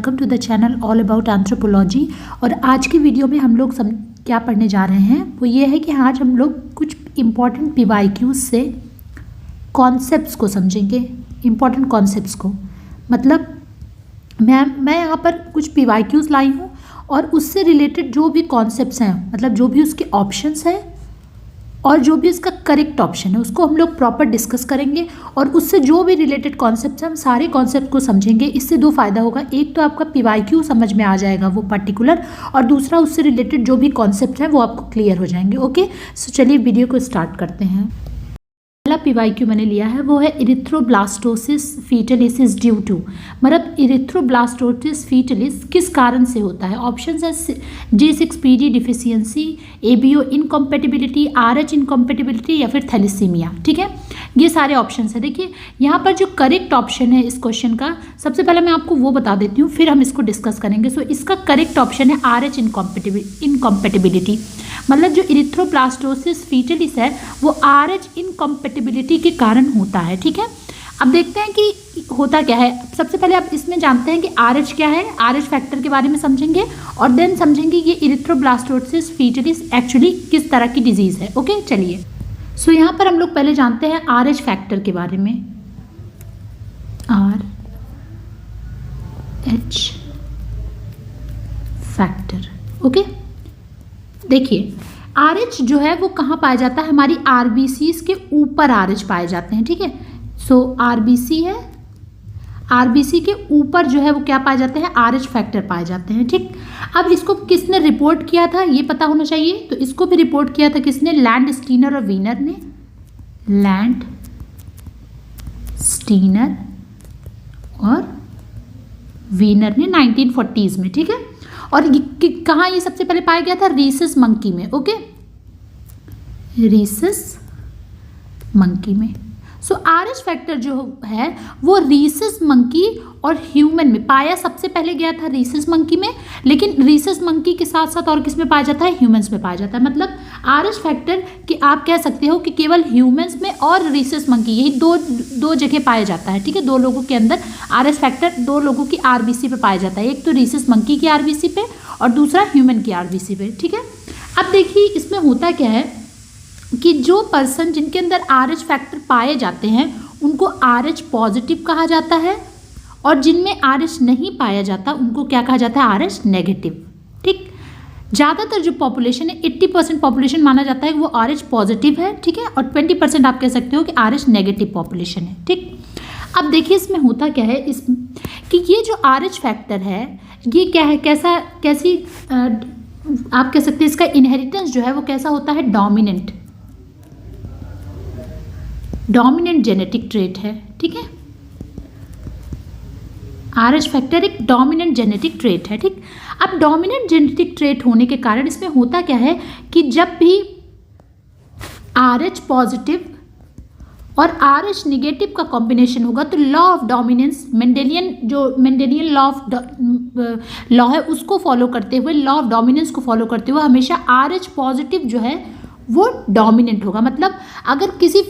Welcome to the channel all about anthropology. और आज की वीडियो में हम लोग क्या पढ़ने जा रहे हैं वो ये है कि आज हम लोग कुछ इम्पॉर्टेंट पीवाईक्यूज से कॉन्सेप्ट्स को समझेंगे। इम्पॉर्टेंट कॉन्सेप्ट्स को मतलब मैं यहाँ पर कुछ पीवाईक्यूज लाई हूँ और उससे रिलेटेड जो भी कॉन्सेप्ट्स हैं, मतलब जो भी उसके ऑप्शंस हैं और जो भी इसका करेक्ट ऑप्शन है उसको हम लोग प्रॉपर डिस्कस करेंगे। और उससे जो भी रिलेटेड कॉन्सेप्ट्स हैं हम सारे कॉन्सेप्ट को समझेंगे। इससे दो फायदा होगा, एक तो आपका पीवाईक्यू समझ में आ जाएगा वो पर्टिकुलर, और दूसरा उससे रिलेटेड जो भी कॉन्सेप्ट हैं वो आपको क्लियर हो जाएंगे। ओके, सो चलिए वीडियो को स्टार्ट करते हैं। पहला पीवाईक्यू मैंने लिया है वो है erythroblastosis fetalis is due to, मतलब इरिथ्रोब्लास्टोसिस फीटलिस किस कारण से होता है। ऑप्शन है G6PD deficiency, ABO incompatibility, RH incompatibility या फिर थैलेसीमिया। ठीक है, ये सारे ऑप्शन है। देखिए यहाँ पर जो करेक्ट ऑप्शन है इस क्वेश्चन का, सबसे पहले मैं आपको वो बता देती हूँ फिर हम इसको डिस्कस करेंगे। सो इसका करेक्ट ऑप्शन है RH इनकम्पेटिबिलिटी, मतलब जो इरिथ्रोब्लास्टोसिस फीटलिस है वो RH इनकम्पेटिबिलिटी के कारण होता है। ठीक है, अब देखते हैं कि होता क्या है। सबसे पहले आप इसमें जानते हैं कि RH क्या है, RH फैक्टर के बारे में समझेंगे और देन समझेंगे ये इरिथ्रोब्लास्टोसिस फीटलिस एक्चुअली किस तरह की डिजीज़ है। ओके चलिए, सो यहाँ पर हम लोग पहले जानते हैं RH फैक्टर के बारे में। RH factor, okay. देखिए RH जो है वो कहाँ पाया जाता है, हमारी RBCs के ऊपर RH पाए जाते हैं। ठीक है, सो RBC है, RBC के ऊपर जो है वो क्या पाए जाते हैं, RH फैक्टर पाए जाते हैं। ठीक, अब इसको किसने रिपोर्ट किया था ये पता होना चाहिए। तो इसको भी रिपोर्ट किया था किसने, लैंड स्टीनर और वीनर ने। लैंड स्टीनर और वीनर ने 1940s में। ठीक है, और कहाँ ये सबसे पहले पाया गया था, रीसस मंकी में। ओके, रीसस मंकी में। सो RH फैक्टर जो है वो रीसस मंकी और ह्यूमन में पाया सबसे पहले गया था, रीसस मंकी में, लेकिन रीसस मंकी के साथ साथ और किस में पाया जाता है, ह्यूमंस में पाया जाता है। मतलब RH फैक्टर कि आप कह सकते हो कि केवल ह्यूमंस में और रीसस मंकी यही दो जगह पाया जाता है। ठीक है, दो लोगों के अंदर RH फैक्टर दो लोगों की RBC पे पाया जाता है, एक तो रीसस मंकी की RBC पे और दूसरा ह्यूमन की RBC पे। ठीक है, अब देखिए इसमें होता क्या है कि जो पर्सन जिनके अंदर RH फैक्टर पाए जाते हैं उनको RH पॉजिटिव कहा जाता है, और जिनमें RH नहीं पाया जाता उनको क्या कहा जाता है, RH नेगेटिव। ठीक, ज़्यादातर जो पॉपुलेशन है 80% पॉपुलेशन माना जाता है कि वो RH पॉजिटिव है। ठीक है, और 20% आप कह सकते हो कि RH नेगेटिव पॉपुलेशन है। ठीक, अब देखिए इसमें होता क्या है कि ये जो RH फैक्टर है ये क्या है, कैसी आप कह सकते हैं इसका इनहेरिटेंस जो है वो कैसा होता है, डोमिनेंट जेनेटिक ट्रेट है। ठीक है, RH फैक्टर एक डोमिनेंट जेनेटिक ट्रेट है। ठीक, अब डोमिनेंट जेनेटिक ट्रेट होने के कारण इसमें होता क्या है कि जब भी RH पॉजिटिव और RH निगेटिव का कॉम्बिनेशन होगा तो law of dominance, Mendelian law है उसको फॉलो करते हुए, लॉ ऑफ डोमिनेंस को फॉलो करते हुए हमेशा RH पॉजिटिव जो है वो डोमिनेंट होगा। मतलब अगर किसी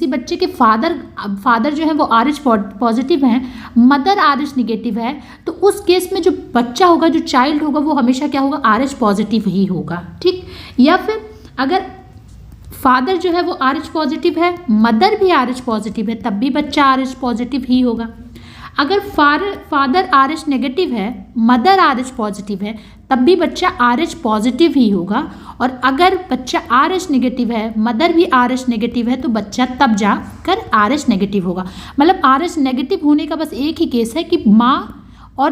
बच्चे के फादर जो है वो RH पॉजिटिव है, मदर RH निगेटिव है, तो उस केस में जो बच्चा होगा, जो चाइल्ड होगा वो हमेशा क्या होगा, RH पॉजिटिव ही होगा। ठीक, या फिर अगर फादर जो है वो RH पॉजिटिव है, मदर भी RH पॉजिटिव है, तब भी बच्चा RH पॉजिटिव ही होगा। अगर फादर RH नेगेटिव है, मदर RH पॉजिटिव है, तब भी बच्चा RH पॉजिटिव ही होगा। और अगर बच्चा RH नेगेटिव है, मदर भी RH नेगेटिव है, तो बच्चा तब जाकर RH नेगेटिव होगा। मतलब RH नेगेटिव होने का बस एक ही केस है कि माँ और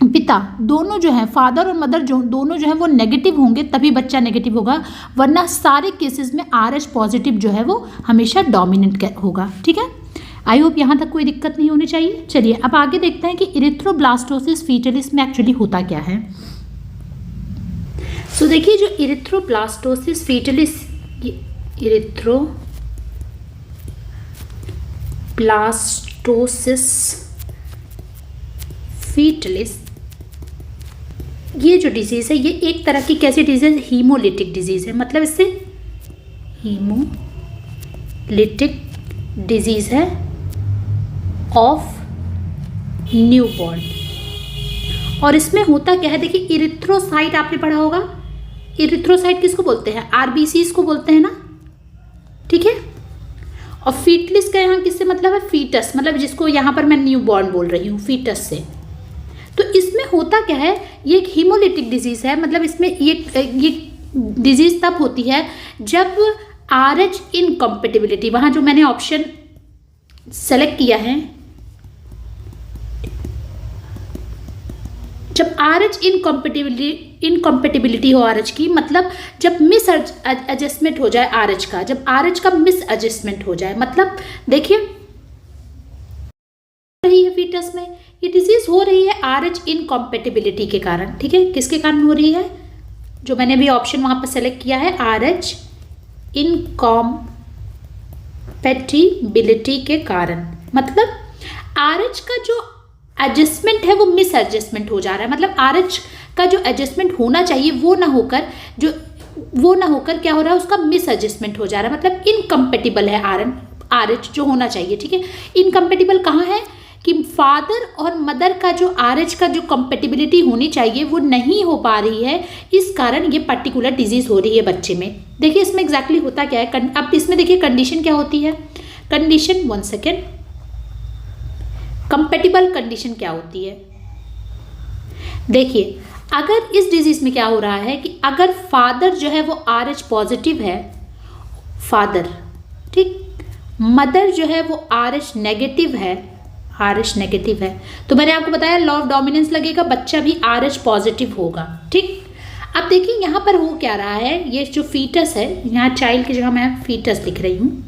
पिता दोनों जो हैं, फादर और मदर दोनों जो हैं वो नेगेटिव होंगे तभी बच्चा नेगेटिव होगा, वरना सारे केसेस में RH पॉजिटिव जो है वो हमेशा डोमिनेंट होगा। ठीक है, आई होप यहाँ तक कोई दिक्कत नहीं होनी चाहिए। चलिए अब आगे देखते हैं कि इरिथ्रोब्लास्टोसिस फीटलिस में एक्चुअली होता क्या है। सो देखिए जो इरिथ्रोब्लास्टोसिस फीटलिस, इरिथ्रोब्लास्टोसिस फीटलिस ये जो डिजीज़ है ये एक तरह की कैसी डिजीज़, हीमोलिटिक डिजीज़ है। मतलब इससे हीमोलिटिक डिजीज़ है ऑफ न्यूबॉर्न। और इसमें होता क्या है, देखिए इरिथ्रोसाइट आपने पढ़ा होगा, इरिथ्रोसाइट किसको बोलते हैं, आरबीसीज को बोलते हैं ना, ठीक है। और फीटलिस का यहाँ किससे मतलब है, फीटस, मतलब जिसको यहाँ पर मैं न्यू बॉर्न बोल रही हूँ, फीटस से। तो इसमें होता क्या है, ये एक हीमोलिटिक डिजीज़ है, मतलब इसमें ये डिजीज़ तब होती है जब RH इनकम्पेटिबिलिटी, वहाँ जो मैंने ऑप्शन सेलेक्ट किया है, जब RH इनकम्पेटिबिलिटी हो RH की, मतलब जब मिस एडजस्टमेंट हो जाए RH का, जब RH का मिस एडजस्टमेंट हो जाए, मतलब देखिए रही है फीटस में ये डिजीज हो रही है RH इनकम्पेटिबिलिटी के कारण, ठीक है। किसके कारण हो रही है, जो मैंने अभी ऑप्शन वहां पर सेलेक्ट किया है, RH इनकम्पेटिबिलिटी के कारण, मतलब RH का जो एडजस्टमेंट है वो मिस एडजस्टमेंट हो जा रहा है, मतलब RH का जो एडजस्टमेंट होना चाहिए वो ना होकर क्या हो रहा है, उसका मिस एडजस्टमेंट हो जा रहा है, मतलब इनकम्पेटिबल है RH जो होना चाहिए, ठीक है। इनकम्पेटिबल कहाँ है कि फादर और मदर का जो RH का जो कंपेटिबिलिटी होनी चाहिए वो नहीं हो पा रही है, इस कारण ये पर्टिकुलर डिजीज हो रही है बच्चे में। देखिए इसमें एग्जैक्टली होता क्या है, अब इसमें देखिए कंडीशन क्या होती है, कंडीशन 1 सेकेंड, कंपेटिबल कंडीशन क्या होती है, देखिए अगर इस डिजीज में क्या हो रहा है कि अगर फादर जो है वो RH पॉजिटिव है, फादर, ठीक, मदर जो है वो RH नेगेटिव है, RH नेगेटिव है, तो मैंने आपको बताया लॉ ऑफ डोमिनेंस लगेगा, बच्चा भी RH पॉजिटिव होगा, ठीक। अब देखिए यहाँ पर हो क्या रहा है, ये जो फीटस है, यहाँ चाइल्ड की जगह मैं फीटस लिख रही हूँ।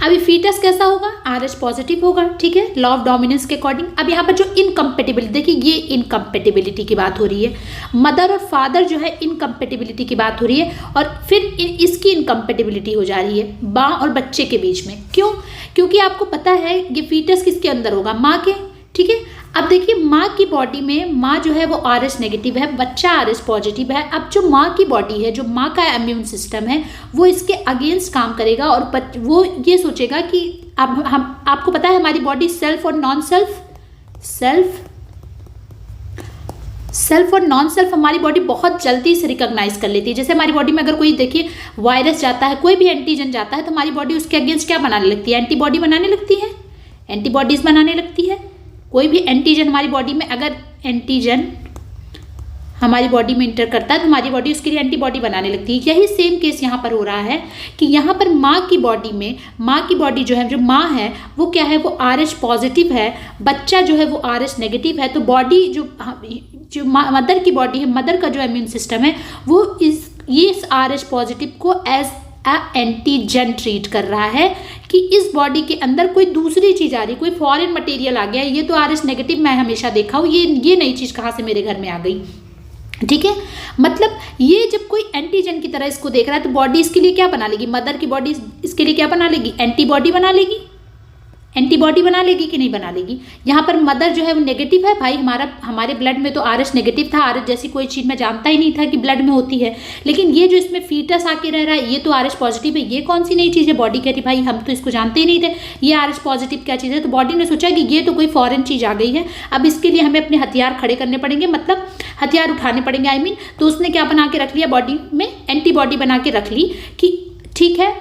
अभी फीटस कैसा होगा, RH पॉजिटिव होगा, ठीक है, लॉ ऑफ डोमिनेंस के अकॉर्डिंग। अब यहाँ पर जो इनकम्पेटिबिलिटी, देखिए ये इनकम्पेटिबिलिटी की बात हो रही है, मदर और फादर जो है इनकम्पेटिबिलिटी की बात हो रही है, और फिर इसकी इनकम्पेटिबिलिटी हो जा रही है माँ और बच्चे के बीच में। क्यों, क्योंकि आपको पता है ये फीटस किसके अंदर होगा, माँ के, ठीक है। अब देखिए माँ की बॉडी में, माँ जो है वो RH नेगेटिव है, बच्चा RH पॉजिटिव है। अब जो माँ की बॉडी है, जो माँ का इम्यून सिस्टम है, वो इसके अगेंस्ट काम करेगा और वो ये सोचेगा कि अब हम, आपको पता है हमारी बॉडी सेल्फ और नॉन सेल्फ, सेल्फ और नॉन सेल्फ हमारी बॉडी बहुत जल्दी से रिकॉग्नाइज कर लेती है। जैसे हमारी बॉडी में अगर कोई देखिए वायरस जाता है, कोई भी एंटीजन जाता है, तो हमारी बॉडी उसके अगेंस्ट क्या बनाने लगती है, एंटीबॉडी बनाने लगती है, एंटीबॉडीज बनाने लगती है। कोई भी एंटीजन हमारी बॉडी में, अगर एंटीजन हमारी बॉडी में इंटर करता है तो हमारी बॉडी उसके लिए एंटीबॉडी बनाने लगती है। यही सेम केस यहाँ पर हो रहा है कि यहाँ पर माँ की बॉडी में, माँ की बॉडी जो है, जो माँ है वो क्या है, वो RH पॉजिटिव है, बच्चा जो है वो RH नेगेटिव है। तो बॉडी जो मदर की बॉडी है, मदर का जो इम्यून सिस्टम है, वो इस RH पॉजिटिव को एज एंटीजन ट्रीट कर रहा है कि इस बॉडी के अंदर कोई दूसरी चीज आ रही, कोई फॉरेन मटेरियल आ गया, ये तो RH नेगेटिव मैं हमेशा देखा हूँ, ये नई चीज कहाँ से मेरे घर में आ गई, ठीक है। मतलब ये जब कोई एंटीजन की तरह इसको देख रहा है तो बॉडी इसके लिए क्या बना लेगी, मदर की बॉडी इसके लिए क्या बना लेगी, एंटीबॉडी बना लेगी, एंटीबॉडी बना लेगी कि नहीं बना लेगी। यहाँ पर मदर जो है वो नेगेटिव है, भाई हमारे ब्लड में तो RH नेगेटिव था, RH जैसी कोई चीज़ मैं जानता ही नहीं था कि ब्लड में होती है, लेकिन ये जो इसमें फीटस आके रह रहा है ये तो RH पॉजिटिव है, ये कौन सी नई चीज़ है। बॉडी कहती भाई हम तो इसको जानते ही नहीं थे, ये RH पॉजिटिव क्या चीज़ है। तो बॉडी ने सोचा कि ये तो कोई फॉरेन चीज़ आ गई है, अब इसके लिए हमें अपने हथियार खड़े करने पड़ेंगे, मतलब हथियार उठाने पड़ेंगे, आई मीन। तो उसने क्या बना के रख लिया, बॉडी में एंटीबॉडी बना के रख ली कि ठीक है।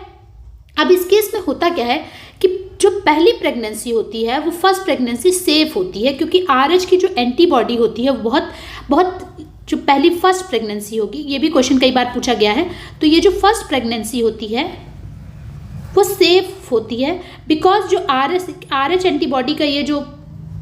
अब इस केस में होता क्या है कि जो पहली प्रेगनेंसी होती है वो फर्स्ट प्रेगनेंसी सेफ होती है, क्योंकि RH की जो एंटीबॉडी होती है बहुत जो पहली फर्स्ट प्रेगनेंसी होगी, ये भी क्वेश्चन कई बार पूछा गया है, तो ये जो फर्स्ट प्रेगनेंसी होती है वो सेफ होती है, बिकॉज जो RH एंटीबॉडी का ये जो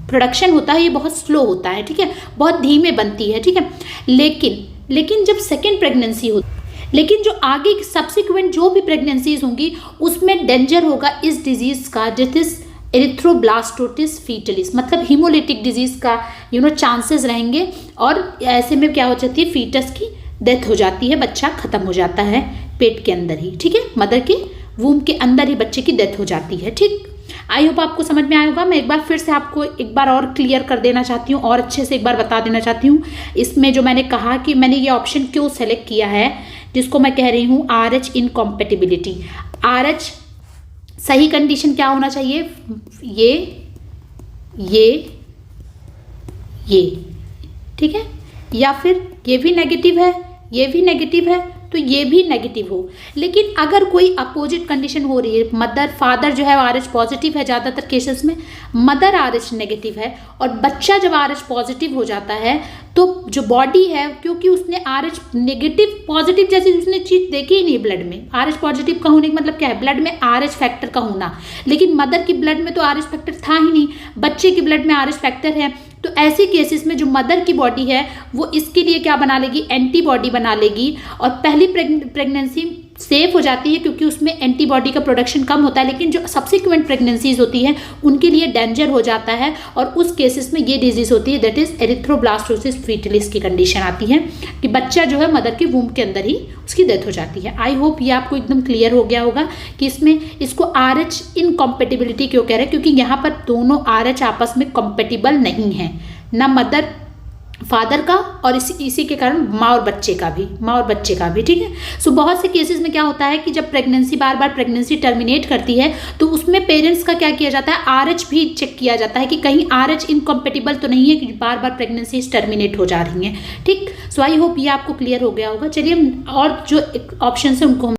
प्रोडक्शन होता है ये बहुत स्लो होता है, ठीक है, बहुत धीमे बनती है, ठीक है। लेकिन जब सेकेंड प्रेगनेंसी होती है, लेकिन जो आगे सब्सिक्वेंट जो भी प्रेगनेंसीज होंगी उसमें डेंजर होगा इस डिजीज़ का, जिट इज एरिथ्रोब्लास्टोसिस फीटलिस, मतलब हीमोलिटिक डिजीज़ का चांसेस रहेंगे, और ऐसे में क्या हो जाती है, फीटस की डेथ हो जाती है, बच्चा खत्म हो जाता है पेट के अंदर ही, ठीक है, मदर के वूम के अंदर ही बच्चे की डेथ हो जाती है, ठीक। आई होप आपको समझ में आया होगा। मैं एक बार फिर से आपको एक बार और क्लियर कर देना चाहती हूँ और अच्छे से एक बार बता देना चाहती हूँ, इसमें जो मैंने कहा कि मैंने ये ऑप्शन क्यों सेलेक्ट किया है, जिसको मैं कह रही हूँ RH इनकॉम्पेटिबिलिटी। RH सही कंडीशन क्या होना चाहिए, ये ठीक है, या फिर ये भी नेगेटिव है, ये भी नेगेटिव है, तो ये भी नेगेटिव हो। लेकिन अगर कोई अपोजिट कंडीशन हो रही है, मदर फादर जो है RH पॉजिटिव है, ज़्यादातर केसेस में मदर RH नेगेटिव है और बच्चा जब RH पॉजिटिव हो जाता है तो जो बॉडी है, क्योंकि उसने RH नेगेटिव पॉजिटिव जैसी उसने चीज़ देखी ही नहीं ब्लड में। RH पॉजिटिव का होने का मतलब क्या है, ब्लड में RH फैक्टर का होना, लेकिन मदर की ब्लड में तो RH फैक्टर था ही नहीं, बच्चे की ब्लड में RH फैक्टर है। तो ऐसे केसेस में जो मदर की बॉडी है वो इसके लिए क्या बना लेगी, एंटीबॉडी बना लेगी और पहली प्रेगनेंसी सेफ हो जाती है क्योंकि उसमें एंटीबॉडी का प्रोडक्शन कम होता है। लेकिन जो सब्सिक्वेंट प्रेगनेंसीज होती हैं उनके लिए डेंजर हो जाता है और उस केसेस में ये डिजीज होती है, दैट इज एरिथ्रोब्लास्टोसिस फीटलिस की कंडीशन आती है कि बच्चा जो है मदर के वूम्ब के अंदर ही उसकी डेथ हो जाती है। आई होप ये आपको एकदम क्लियर हो गया होगा कि इसमें इसको RH इनकॉम्पेटिबिलिटी क्यों कह रहे हैं, क्योंकि यहाँ पर दोनों RH आपस में कॉम्पेटिबल नहीं है, ना मदर फादर का और इसी के कारण माँ और बच्चे का भी, ठीक है। सो बहुत से केसेस में क्या होता है कि जब प्रेगनेंसी बार बार प्रेगनेंसी टर्मिनेट करती है तो उसमें पेरेंट्स का क्या किया जाता है, RH भी चेक किया जाता है कि कहीं RH इनकॉम्पेटिबल तो नहीं है कि बार बार प्रेगनेंसी टर्मिनेट हो जा रही हैं, ठीक। सो आई होप ये आपको क्लियर हो गया होगा। चलिए हम और जो ऑप्शन है उनको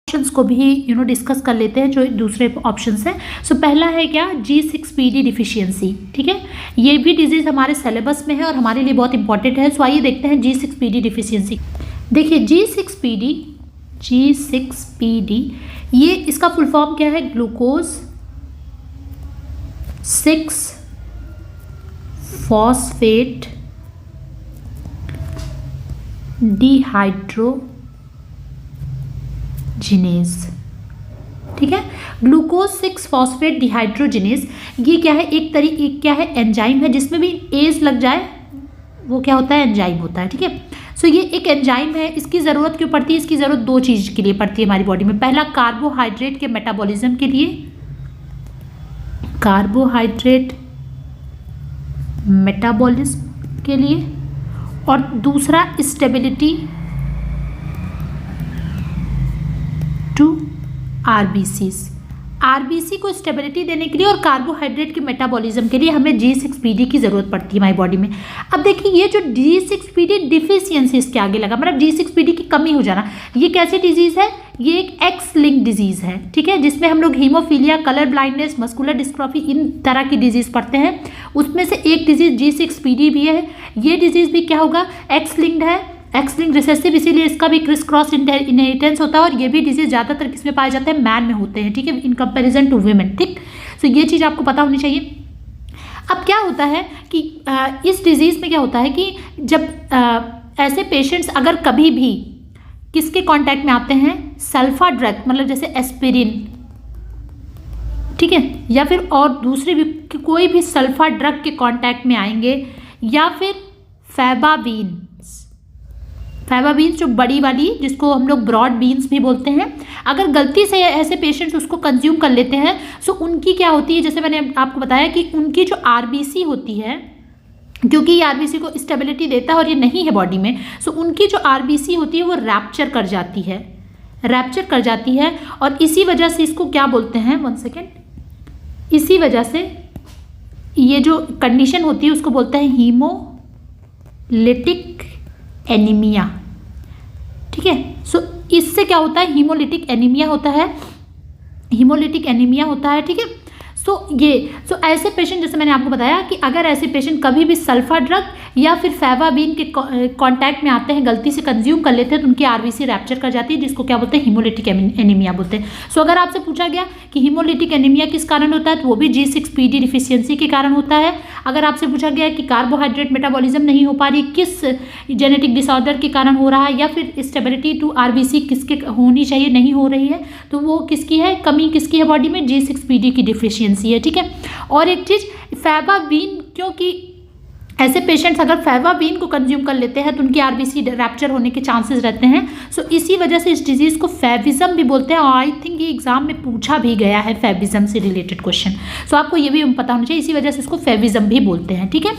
ऑप्शंस को भी डिस्कस कर लेते हैं, जो दूसरे ऑप्शंस हैं। सो पहला है क्या, G6PD डिफिशियंसी, ठीक है। ये भी डिजीज़ हमारे सिलेबस में है और हमारे लिए बहुत इंपॉर्टेंट है। सो आइए देखते हैं G6PD डिफिशियंसी। देखिए G6PD ये इसका फुल फॉर्म क्या है, ग्लूकोज 6 फॉस्फेट डिहाइड्रो जिनेज, ठीक है। ग्लूकोज 6 फॉस्फेट डिहाइड्रोजिनेज ये क्या है, एक क्या है, एंजाइम है, जिसमें भी एज लग जाए वो क्या होता है, एंजाइम होता है, ठीक है। सो ये एक एंजाइम है। इसकी ज़रूरत क्यों पड़ती है, इसकी ज़रूरत दो चीज़ के लिए पड़ती है हमारी बॉडी में। पहला कार्बोहाइड्रेट के मेटाबॉलिज्म के लिए, कार्बोहाइड्रेट मेटाबॉलिज्म के लिए, और दूसरा स्टेबिलिटी टू आरबीसी को स्टेबिलिटी देने के लिए और कार्बोहाइड्रेट के मेटाबॉलिज्म के लिए हमें G6PD की ज़रूरत पड़ती है हमारी बॉडी में। अब देखिए ये जो G6PD डिफिशियंसी इसके आगे लगा, मतलब G6PD की कमी हो जाना, ये कैसी डिजीज़ है, ये एक एक्स लिंक डिजीज़ है, ठीक है, जिसमें हम लोग hemophilia, colour blindness, muscular dystrophy इन तरह की डिजीज़ पढ़ते हैं। उसमें से एक डिजीज़ G6PD भी है। ये डिजीज़ भी क्या होगा, एक्स लिंक्ड है, एक्स लिंक रिसेसिव, इसीलिए इसका भी क्रिस क्रॉस इनहेरिटेंस होता है और ये भी डिजीज ज़्यादातर किसमें पाए जाते हैं, मैन में होते हैं, ठीक है, इन कंपैरिजन टू वीमेन, ठीक। सो ये चीज़ आपको पता होनी चाहिए। अब क्या होता है कि इस डिजीज़ में क्या होता है कि जब ऐसे पेशेंट्स अगर कभी भी किसके कांटेक्ट में आते हैं, सल्फा ड्रग, मतलब जैसे एस्पिरिन, ठीक है, या फिर और दूसरे भी कोई भी सल्फा ड्रग के कांटेक्ट में आएंगे, या फिर फैबाबीन्स जो बड़ी वाली, जिसको हम लोग ब्रॉड बीन्स भी बोलते हैं, अगर गलती से ऐसे पेशेंट्स उसको कंज्यूम कर लेते हैं सो उनकी क्या होती है, जैसे मैंने आपको बताया कि उनकी जो आरबीसी होती है, क्योंकि ये आरबीसी को स्टेबिलिटी देता है और ये नहीं है बॉडी में, सो उनकी जो आरबीसी होती है वो रैप्चर कर जाती है और इसी वजह से इसको क्या बोलते हैं, 1 सेकेंड, इसी वजह से ये जो कंडीशन होती है उसको बोलते हैं हीमोलिटिक एनीमिया, ठीक है। सो इससे क्या होता है, हीमोलिटिक एनीमिया होता है, ठीक है। सो ऐसे पेशेंट, जैसे मैंने आपको बताया कि अगर ऐसे पेशेंट कभी भी सल्फा ड्रग या फिर फैबाबीन के कांटेक्ट में आते हैं, गलती से कंज्यूम कर लेते हैं, तो उनकी आरबीसी रैप्चर कर जाती है, जिसको क्या बोलते हैं, हीमोलिटिक एनीमिया बोलते हैं। सो अगर आपसे पूछा गया कि हीमोलिटिक एनीमिया किस कारण होता है, तो वो भी G6PD डिफिशियंसी के कारण होता है। अगर आपसे पूछा गया कि कार्बोहाइड्रेट मेटाबॉलिज्म नहीं हो पा रही, किस जेनेटिक डिसऑर्डर के कारण हो रहा है, या फिर स्टेबिलिटी टू आरबीसी किसके होनी चाहिए, नहीं हो रही है, तो वो किसकी है, कमी किसकी है बॉडी में, G6PD की डिफिशियंसी है, ठीक है। और एक चीज़, फैबाबीन, क्योंकि ऐसे पेशेंट्स अगर फैबाबीन को कंज्यूम कर लेते हैं तो उनकी आरबीसी रैप्चर होने के चांसेस रहते हैं। सो इसी वजह से इस डिजीज़ को फैबिज्म भी बोलते हैं और आई थिंक ये एग्जाम में पूछा भी गया है, फैबिज्म से रिलेटेड क्वेश्चन। सो आपको ये भी पता होना चाहिए, इसी वजह से इसको फैबिज्म भी बोलते हैं, ठीक है।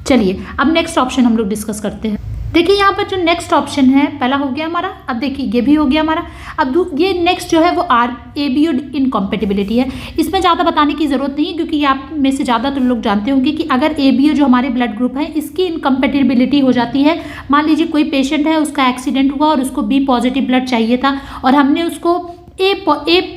चलिए अब नेक्स्ट ऑप्शन हम लोग डिस्कस करते हैं। देखिए यहाँ पर जो नेक्स्ट ऑप्शन है, पहला हो गया हमारा, अब देखिए ये भी हो गया हमारा। अब ये नेक्स्ट जो है वो ABO इनकॉम्पेटिबिलिटी है। इसमें ज़्यादा बताने की ज़रूरत नहीं है, क्योंकि आप में से ज़्यादातर लोग जानते होंगे कि अगर ABO जो हमारे ब्लड ग्रुप है इसकी इनकॉम्पेटिबिलिटी हो जाती है, मान लीजिए कोई पेशेंट है, उसका एक्सीडेंट हुआ और उसको B पॉजिटिव ब्लड चाहिए था और हमने उसको ए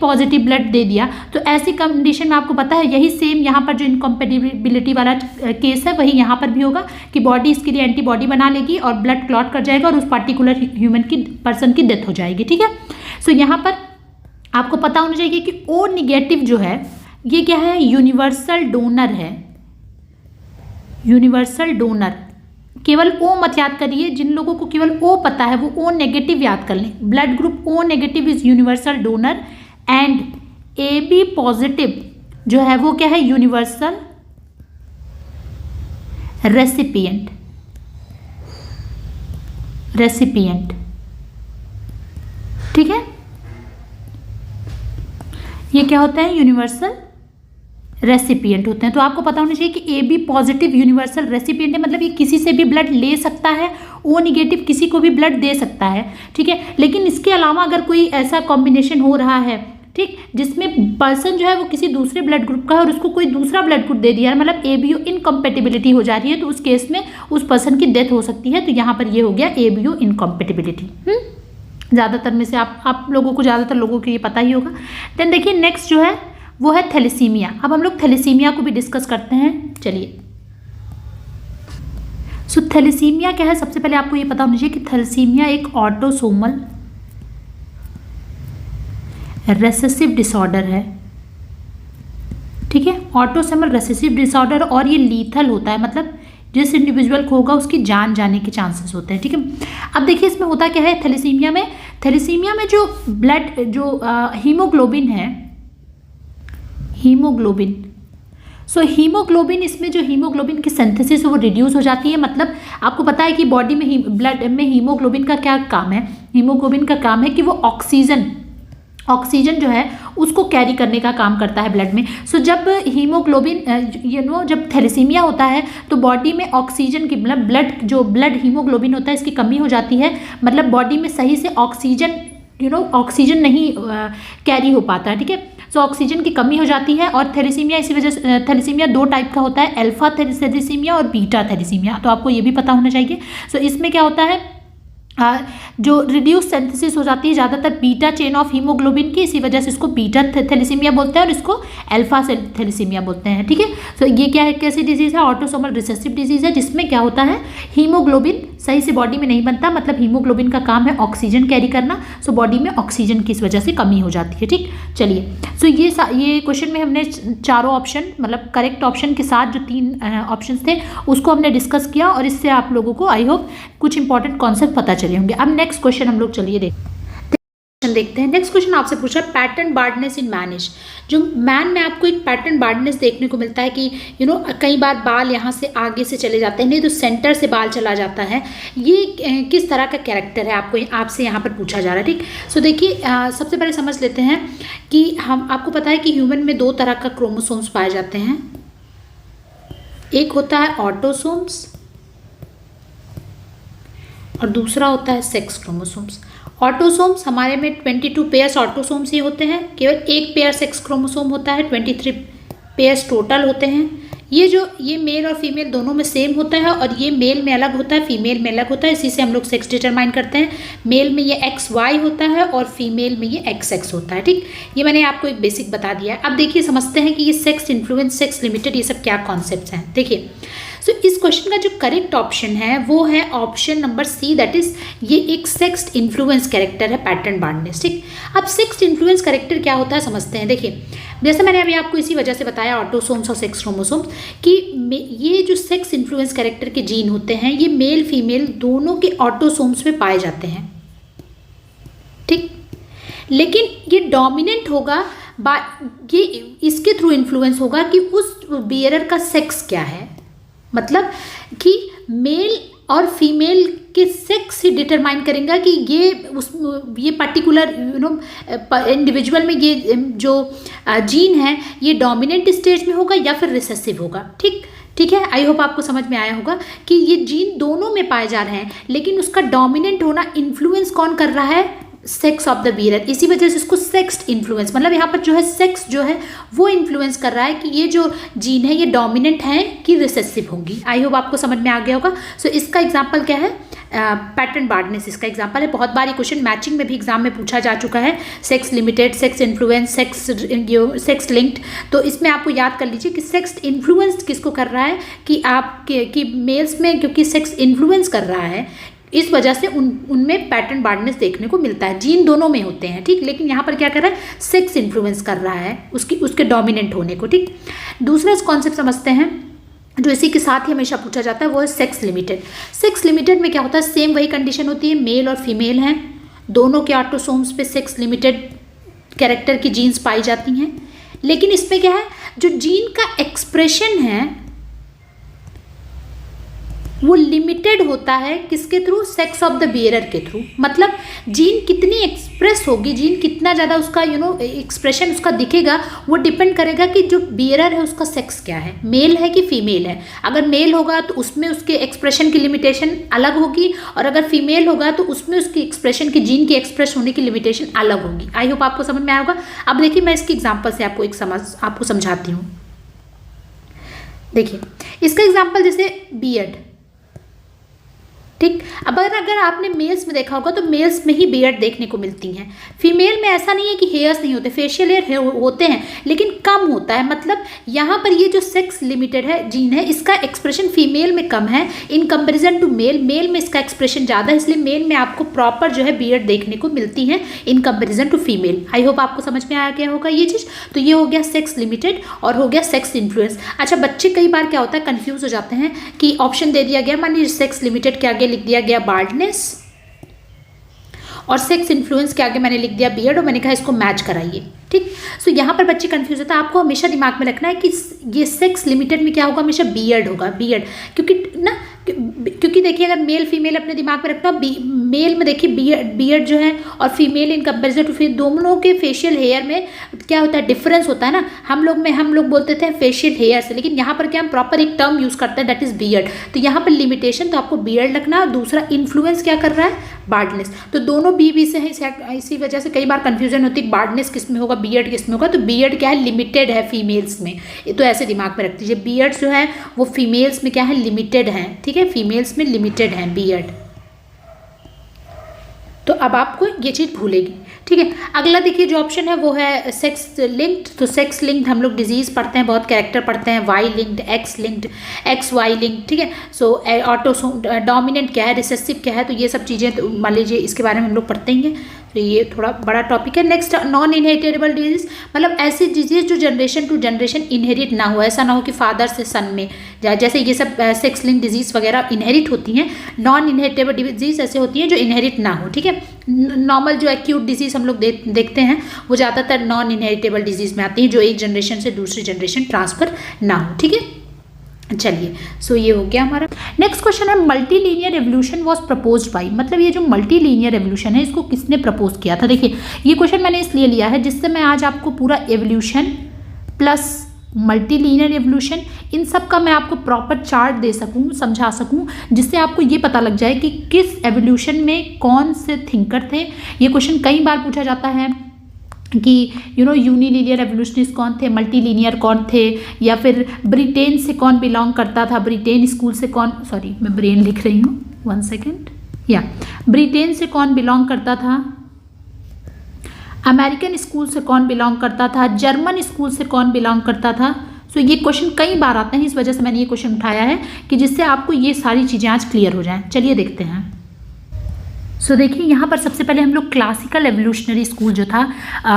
पॉजिटिव ब्लड दे दिया, तो ऐसी कंडीशन में आपको पता है यही सेम यहाँ पर जो इनकॉम्पेटिबिलिटी वाला केस है वही यहाँ पर भी होगा कि बॉडी इसके लिए एंटीबॉडी बना लेगी और ब्लड क्लॉट कर जाएगा और उस पर्टिकुलर ह्यूमन की पर्सन की डेथ हो जाएगी। ठीक है, सो यहाँ पर आपको पता होना चाहिए कि O निगेटिव जो है ये क्या है, यूनिवर्सल डोनर है। यूनिवर्सल डोनर, केवल O मत याद करिए, जिन लोगों को केवल O पता है वो O नेगेटिव याद कर लें। Blood group O negative is universal donor and AB positive जो है वो क्या है, यूनिवर्सल रेसिपिएंट। ठीक है, ये क्या होता है, यूनिवर्सल रेसिपिएंट होते हैं। तो आपको पता होना चाहिए कि AB पॉजिटिव यूनिवर्सल रेसिपिएंट है, मतलब ये किसी से भी ब्लड ले सकता है, O निगेटिव किसी को भी ब्लड दे सकता है। ठीक है, लेकिन इसके अलावा अगर कोई ऐसा कॉम्बिनेशन हो रहा है, ठीक, जिसमें पर्सन जो है वो किसी दूसरे ब्लड ग्रुप का है और उसको कोई दूसरा ब्लड ग्रुप दे दिया है, मतलब ABO इनकॉम्पेटिबिलिटी हो जा रही है, तो उस केस में उस पर्सन की डेथ हो सकती है। तो यहाँ पर ये हो गया ABO इनकॉम्पेटिबिलिटी। ज़्यादातर में से आप लोगों को, ज़्यादातर लोगों को ये पता ही होगा। देन देखिए नेक्स्ट जो है वो है थैलेसीमिया। अब हम लोग थैलेसीमिया को भी डिस्कस करते हैं, चलिए। सो थैलेसीमिया क्या है, सबसे पहले आपको ये पता होना चाहिए कि थैलेसीमिया एक ऑटोसोमल रेसेसिव डिसऑर्डर है। ठीक है, ऑटोसोमल रेसेसिव डिसऑर्डर, और ये लीथल होता है, मतलब जिस इंडिविजुअल को होगा उसकी जान जाने के चांसेस होते हैं। ठीक है, अब देखिए इसमें होता क्या है, थैलेसीमिया में जो ब्लड जो हीमोग्लोबिन है, हीमोग्लोबिन, हीमोग्लोबिन, इसमें जो हीमोग्लोबिन की सिंथेसिस वो रिड्यूस हो जाती है। मतलब आपको पता है कि बॉडी में ब्लड में हीमोग्लोबिन का क्या काम है, हीमोग्लोबिन का काम है कि वो ऑक्सीजन जो है उसको कैरी करने का काम करता है ब्लड में। सो जब हीमोग्लोबिन जब थैलेसीमिया होता है तो बॉडी में ऑक्सीजन की, मतलब ब्लड हीमोग्लोबिन होता है इसकी कमी हो जाती है, मतलब बॉडी में सही से ऑक्सीजन नहीं कैरी हो पाता है। ठीक है, सो ऑक्सीजन की कमी हो जाती है और थैलेसीमिया, इसी वजह से थैलेसीमिया दो टाइप का होता है, अल्फा थैलेसीमिया और बीटा थैलेसीमिया, तो आपको ये भी पता होना चाहिए। सो इसमें क्या होता है, जो रिड्यूस सिंथेसिस हो जाती है ज़्यादातर बीटा चेन ऑफ हीमोग्लोबिन की, इसी वजह से इसको बीटा थैलेसीमिया बोलते हैं और इसको अल्फा थैलेसीमिया बोलते हैं। ठीक है, सो ये क्या है, कैसी डिजीज़ है, ऑटोसोमल रिसेसिव डिजीज़ है, जिसमें क्या होता है हीमोग्लोबिन सही से बॉडी में नहीं बनता, मतलब हीमोग्लोबिन का काम है ऑक्सीजन कैरी करना, सो बॉडी में ऑक्सीजन की इस वजह से कमी हो जाती है। ठीक, चलिए, सो ये क्वेश्चन में हमने चारों ऑप्शन, मतलब करेक्ट ऑप्शन के साथ जो 3 ऑप्शन थे उसको हमने डिस्कस किया और इससे आप लोगों को आई होप कुछ इंपॉर्टेंट कॉन्सेप्ट पता चले होंगे। अब नेक्स्ट क्वेश्चन हम लोग चलिए देखते हैं। नेक्स्ट क्वेश्चन आपसे पूछा पैटर्न बार्डनेस इन मैनिश। जो मैन में आपको एक पैटर्न बार्डनेस देखने को मिलता है कि कई बार बाल यहाँ से आगे से चले जाते हैं, नहीं तो सेंटर से बाल चला जाता है, ये किस तरह का कैरेक्टर है आपसे यहाँ पर पूछा जा रहा है। ठीक, सो देखिए सबसे पहले समझ लेते हैं कि आपको पता है कि ह्यूमन में 2 तरह का क्रोमोसोम्स पाए जाते हैं, एक होता है ऑटोसोम्स और दूसरा होता है सेक्स क्रोमोसोम्स। ऑटोसोम्स हमारे में 22 पेयर्स ऑटोसोम्स ही होते हैं, केवल 1 पेयर सेक्स क्रोमोसोम होता है, 23 पेयर्स टोटल होते हैं। ये मेल और फीमेल दोनों में सेम होता है और ये मेल में अलग होता है, फीमेल में अलग होता है, इसी से हम लोग सेक्स डिटरमाइन करते हैं। मेल में ये XY होता है और फीमेल में ये XX होता है। ठीक, ये मैंने आपको एक बेसिक बता दिया है। अब देखिए समझते हैं कि ये सेक्स इन्फ्लुएंस, सेक्स लिमिटेड, ये सब क्या कॉन्सेप्ट्स हैं। देखिए, सो इस क्वेश्चन का जो करेक्ट ऑप्शन है वो है option number C, that is ये एक सेक्स इन्फ्लुएंस कैरेक्टर है पैटर्न बार्डनेस। ठीक, अब सेक्स इन्फ्लुएंस कैरेक्टर क्या होता है समझते हैं। देखिए, जैसे मैंने अभी आपको इसी वजह से बताया ऑटोसोम्स और सेक्स क्रोमोसोम्स कि ये जो सेक्स इन्फ्लुएंस कैरेक्टर के जीन होते हैं ये मेल फीमेल दोनों के ऑटोसोम्स में पाए जाते हैं। ठीक, लेकिन ये डोमिनेंट होगा, ये इसके थ्रू इन्फ्लुएंस होगा कि उस बियरर का सेक्स क्या है, मतलब कि मेल और फीमेल के सेक्स ही डिटरमाइन करेंगे कि ये पर्टिकुलर इंडिविजुअल में ये जो जीन है ये डोमिनेंट स्टेज में होगा या फिर रिसेसिव होगा। ठीक, ठीक है, आई होप आपको समझ में आया होगा कि ये जीन दोनों में पाए जा रहे हैं, लेकिन उसका डोमिनेंट होना इन्फ्लुएंस कौन कर रहा है, सेक्स ऑफ द बीयर। इसी वजह से इसको सेक्स्ड इन्फ्लुएंस, मतलब यहाँ पर जो है सेक्स जो है वो इन्फ्लुएंस कर रहा है कि ये जो जीन है ये डोमिनेंट है कि रिसेसिव होंगी। आई होप आपको समझ में आ गया होगा। सो इसका एग्जांपल क्या है, पैटर्न बार्डनेस इसका एग्जांपल है। बहुत बार ये क्वेश्चन मैचिंग में भी एग्जाम में पूछा जा चुका है, sex limited, sex influence, sex linked. तो इसमें आपको याद कर लीजिए कि सेक्स इन्फ्लुएंस किसको कर रहा है कि कि मेल्स में, क्योंकि सेक्स इन्फ्लुएंस कर रहा है इस वजह से उनमें पैटर्न बार्डनेस देखने को मिलता है। जीन दोनों में होते हैं, ठीक, लेकिन यहाँ पर क्या कर रहा है, सेक्स इन्फ्लुएंस कर रहा है उसके डोमिनेंट होने को। ठीक, दूसरा कॉन्सेप्ट समझते हैं जो इसी के साथ ही हमेशा पूछा जाता है, वो है सेक्स लिमिटेड। सेक्स लिमिटेड में क्या होता है, सेम वही कंडीशन होती है, मेल और फीमेल हैं, दोनों के ऑटोसोम्स पे सेक्स लिमिटेड कैरेक्टर की जीन्स पाई जाती हैं, लेकिन इसमें क्या है, जो जीन का एक्सप्रेशन है वो लिमिटेड होता है किसके through, sex of the bearer के थ्रू। मतलब जीन कितनी एक्सप्रेस होगी, जीन कितना ज़्यादा उसका एक्सप्रेशन उसका दिखेगा, वो डिपेंड करेगा कि जो बियरर है उसका सेक्स क्या है, मेल है कि फीमेल है। अगर मेल होगा तो उसमें उसके एक्सप्रेशन की लिमिटेशन अलग होगी, और अगर फीमेल होगा तो उसमें उसकी एक्सप्रेशन की, जीन की एक्सप्रेस होने की लिमिटेशन अलग होगी। आई होप आपको समझ में आया होगा। अब देखिए मैं इसकी एग्जाम्पल से आपको समझाती हूँ। देखिए इसका एग्जाम्पल जैसे बियर्ड, ठीक। अब अगर आपने मेल्स में देखा होगा तो मेल्स में ही बियर्ड देखने को मिलती हैं, फीमेल में ऐसा नहीं है कि हेयर्स नहीं होते, फेशियल हेयर होते हैं लेकिन कम होता है। मतलब यहाँ पर ये जो सेक्स लिमिटेड है जीन है, इसका एक्सप्रेशन फीमेल में कम है in comparison to male. Male में इसका एक्सप्रेशन ज़्यादा है, इसलिए मेल में आपको प्रॉपर जो है बियर्ड देखने को मिलती है in comparison to female. I hope आपको समझ में आ गया होगा ये चीज़। तो ये हो गया सेक्स लिमिटेड और हो गया सेक्स इन्फ्लुएंस। अच्छा, बच्चे कई बार क्या होता है, कन्फ्यूज हो जाते हैं कि ऑप्शन दे दिया गया, मान लीजिए सेक्स लिमिटेड के आगे लिख दिया गया बार्डनेस और सेक्स इन्फ्लुएंस के आगे मैंने लिख दिया बियर्ड और मैंने कहा इसको मैच कराइए। ठीक, सो यहाँ पर बच्चे कंफ्यूज होता है। आपको हमेशा दिमाग में रखना है कि ये सेक्स लिमिटेड में क्या होगा, हमेशा बियर्ड होगा, बियर्ड। क्योंकि देखिए अगर मेल फीमेल अपने दिमाग में रखना, मेल में देखिए बियर्ड जो है और female in comparison to female दोनों के फेशियल हेयर में क्या होता है, डिफरेंस होता है ना। हम लोग बोलते थे फेशियल हेयर से, लेकिन यहाँ पर क्या हम प्रॉपर एक टर्म यूज़ करते हैं दैट इज़ बियर्ड। तो यहाँ पर लिमिटेशन तो आपको बियर्ड लगना, और दूसरा इन्फ्लुएंस क्या कर रहा है, बार्डनेस। तो दोनों बी से हैं, इसी वजह से कई बार कन्फ्यूजन होती है बार्डनेस किस में होगा, बियर्ड किस में होगा। तो बियर्ड क्या है, लिमिटेड है फीमेल्स में, तो ऐसे दिमाग में रख दीजिए। बियर्ड जो है वो फीमेल्स में क्या है, लिमिटेड है। ठीक है, फीमेल्स में लिमिटेड है बियर्ड। तो अब आपको ये चीज़ भूलेगी। ठीक है, अगला देखिए जो ऑप्शन है वो है सेक्स लिंक्ड। तो सेक्स लिंक्ड हम लोग डिजीज़ पढ़ते हैं, बहुत कैरेक्टर पढ़ते हैं, Y linked, X linked, X Y linked. ठीक है, सो ऑटोसोम डोमिनेंट क्या है, रिसेसिव क्या है, तो ये सब चीज़ें तो मान लीजिए इसके बारे में हम लोग पढ़ते ही हैं। तो ये थोड़ा बड़ा टॉपिक है। नेक्स्ट नॉन इनहेरिटेबल डिजीज, मतलब ऐसी डिजीज जो जनरेशन टू जनरेशन इनहेरिट ना हो, ऐसा ना हो कि फादर से सन में, जैसे ये सब सेक्स लिंक डिजीज वगैरह इनहेरिट होती हैं। नॉन इनहेरिटेबल डिजीज ऐसे होती हैं जो इनहेरिट ना हो। ठीक है, नॉर्मल जो एक्यूट डिजीज हम लोग देखते हैं वो ज़्यादातर नॉन इनहेरिटेबल डिजीज में आती है, जो एक जनरेशन से दूसरी जनरेशन ट्रांसफर ना हो। ठीक है, चलिए, सो ये हो गया हमारा। नेक्स्ट क्वेश्चन है multi linear evolution was proposed by, मतलब ये जो मल्टी लीनियर एवोल्यूशन है इसको किसने प्रपोज किया था। देखिए ये क्वेश्चन मैंने इसलिए लिया है जिससे मैं आज आपको पूरा evolution plus multi linear evolution इन सब का मैं आपको प्रॉपर चार्ट दे सकूं, समझा सकूं, जिससे आपको ये पता लग जाए कि किस एवोल्यूशन में कौन से थिंकर थे। ये क्वेश्चन कई बार पूछा जाता है कि यूनिलीनियर एवोल्यूशनिस्ट कौन थे, मल्टी लीनियर कौन थे, या फिर ब्रिटेन से कौन बिलोंग करता था, ब्रिटेन स्कूल से कौन, सॉरी मैं ब्रेन लिख रही हूँ, 1 सेकेंड, या ब्रिटेन से कौन बिलोंग करता था, अमेरिकन स्कूल से कौन बिलोंग करता था, जर्मन स्कूल से कौन बिलोंग करता था। सो ये क्वेश्चन कई बार आते हैं, इस वजह से मैंने ये क्वेश्चन उठाया है कि जिससे आपको ये सारी चीज़ें आज क्लियर हो जाएं। चलिए देखते हैं। सो देखिए यहाँ पर सबसे पहले हम लोग क्लासिकल एवोल्यूशनरी स्कूल जो था,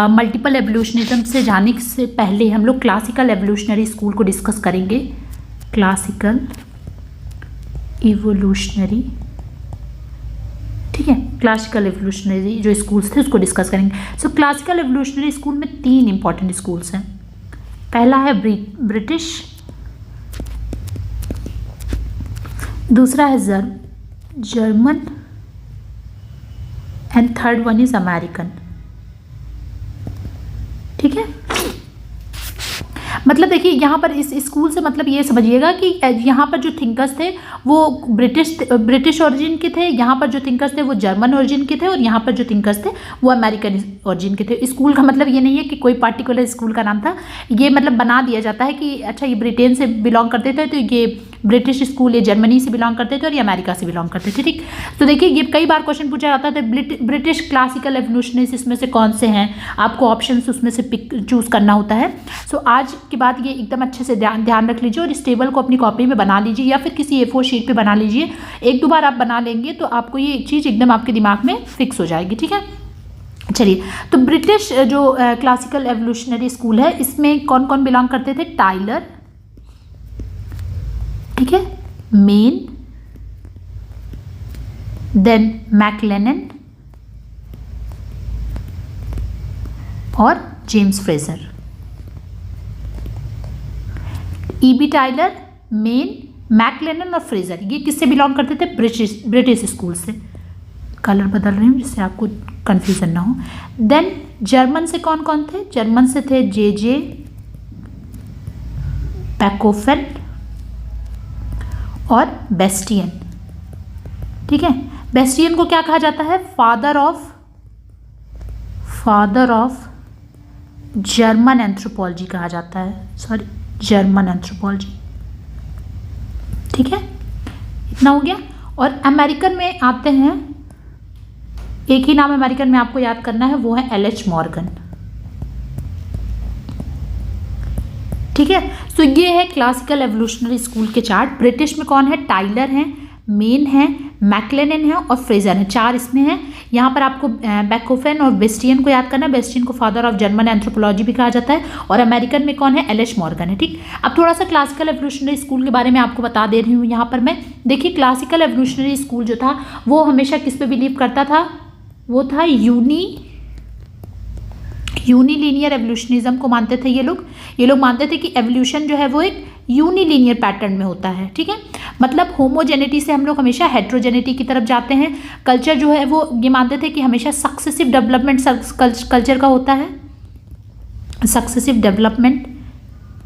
मल्टीपल एवोल्यूशनिज्म से जाने से पहले हम लोग क्लासिकल एवोल्यूशनरी स्कूल को डिस्कस करेंगे। क्लासिकल इवोल्यूशनरी, ठीक है, क्लासिकल एवोल्यूशनरी जो स्कूल्स थे उसको डिस्कस करेंगे। सो क्लासिकल एवोल्यूशनरी स्कूल में 3 इंपॉर्टेंट स्कूल्स हैं। पहला है ब्रिटिश, दूसरा है German, and third one is American. ठीक है, मतलब देखिए देखिए यहाँ पर इस स्कूल से मतलब ये समझिएगा कि यहाँ पर जो थिंकर्स थे वो ब्रिटिश ओरिजिन के थे, यहाँ पर जो थिंकर्स थे वो जर्मन ओरिजिन के थे, और यहाँ पर जो थिंकर्स थे वो अमेरिकन ओरिजिन के थे। स्कूल का मतलब ये नहीं है कि कोई पार्टिकुलर स्कूल का नाम था, ये मतलब बना दिया जाता है कि अच्छा ये ब्रिटेन से बिलोंग करते थे तो ये ब्रिटिश स्कूल, ये जर्मनी से बिलोंग करते थे और ये अमेरिका से बिलोंग करते थे। ठीक, तो देखिए ये कई बार क्वेश्चन पूछा जाता था, ब्रिटिश क्लासिकल एवोल्यूशनिस्ट इसमें से कौन से हैं, आपको ऑप्शंस उसमें से पिक चूज करना होता है। सो आज के बाद ये एकदम अच्छे से ध्यान रख लीजिए और इस टेबल को अपनी कॉपी में बना लीजिए या फिर किसी A4 शीट पे बना लीजिए। एक दो बार आप बना लेंगे तो आपको ये चीज़ एकदम आपके दिमाग में फिक्स हो जाएगी। ठीक है, चलिए, तो ब्रिटिश जो क्लासिकल एवोल्यूशनरी स्कूल है इसमें कौन कौन बिलोंग करते थे? टाइलर, ठीक है, मेन, देन मैकलेनन और James Frazer. E.B. Tylor, Maine, McLennan और फ्रेजर, ये किससे बिलोंग करते थे? ब्रिटिश स्कूल से। कलर बदल रही हूँ जिससे आपको कंफ्यूजन ना हो। देन जर्मन से कौन कौन थे? जर्मन से थे J.J. पैकोफेल और बेस्टियन। ठीक है, बेस्टियन को क्या कहा जाता है? फादर ऑफ जर्मन एंथ्रोपोलॉजी कहा जाता है, सॉरी जर्मन एंथ्रोपोलॉजी। ठीक है, इतना हो गया। और अमेरिकन में आते हैं, एक ही नाम अमेरिकन में आपको याद करना है, वो है L.H. मॉर्गन। ठीक है, तो ये है क्लासिकल एवोल्यूशनरी स्कूल के चार्ट। ब्रिटिश में कौन है? टाइलर हैं, मेन है, मैकलेनन है और फ्रेजर है, चार इसमें हैं। यहाँ पर आपको बैकोफेन और बेस्टियन को याद करना है। बेस्टियन को फादर ऑफ जर्मन एंथ्रोपोलॉजी भी कहा जाता है। और अमेरिकन में कौन है? L.H. मॉर्गन है। ठीक, अब थोड़ा सा क्लासिकल एवोल्यूशनरी स्कूल के बारे में आपको बता दे रही हूँ यहाँ पर मैं। देखिए, क्लासिकल एवोल्यूशनरी स्कूल जो था वो हमेशा किस पे बिलीव करता था? वो था यूनिलीनियर एवोल्यूशनिज्म को मानते थे ये लोग मानते थे कि एवोल्यूशन जो है वो एक यूनिलीनियर पैटर्न में होता है। ठीक है, मतलब होमोजेनिटी से हम लोग हमेशा हेट्रोजेनिटी की तरफ जाते हैं। कल्चर जो है वो ये मानते थे कि हमेशा सक्सेसिव डेवलपमेंट कल्चर का होता है। सक्सेसिव डेवलपमेंट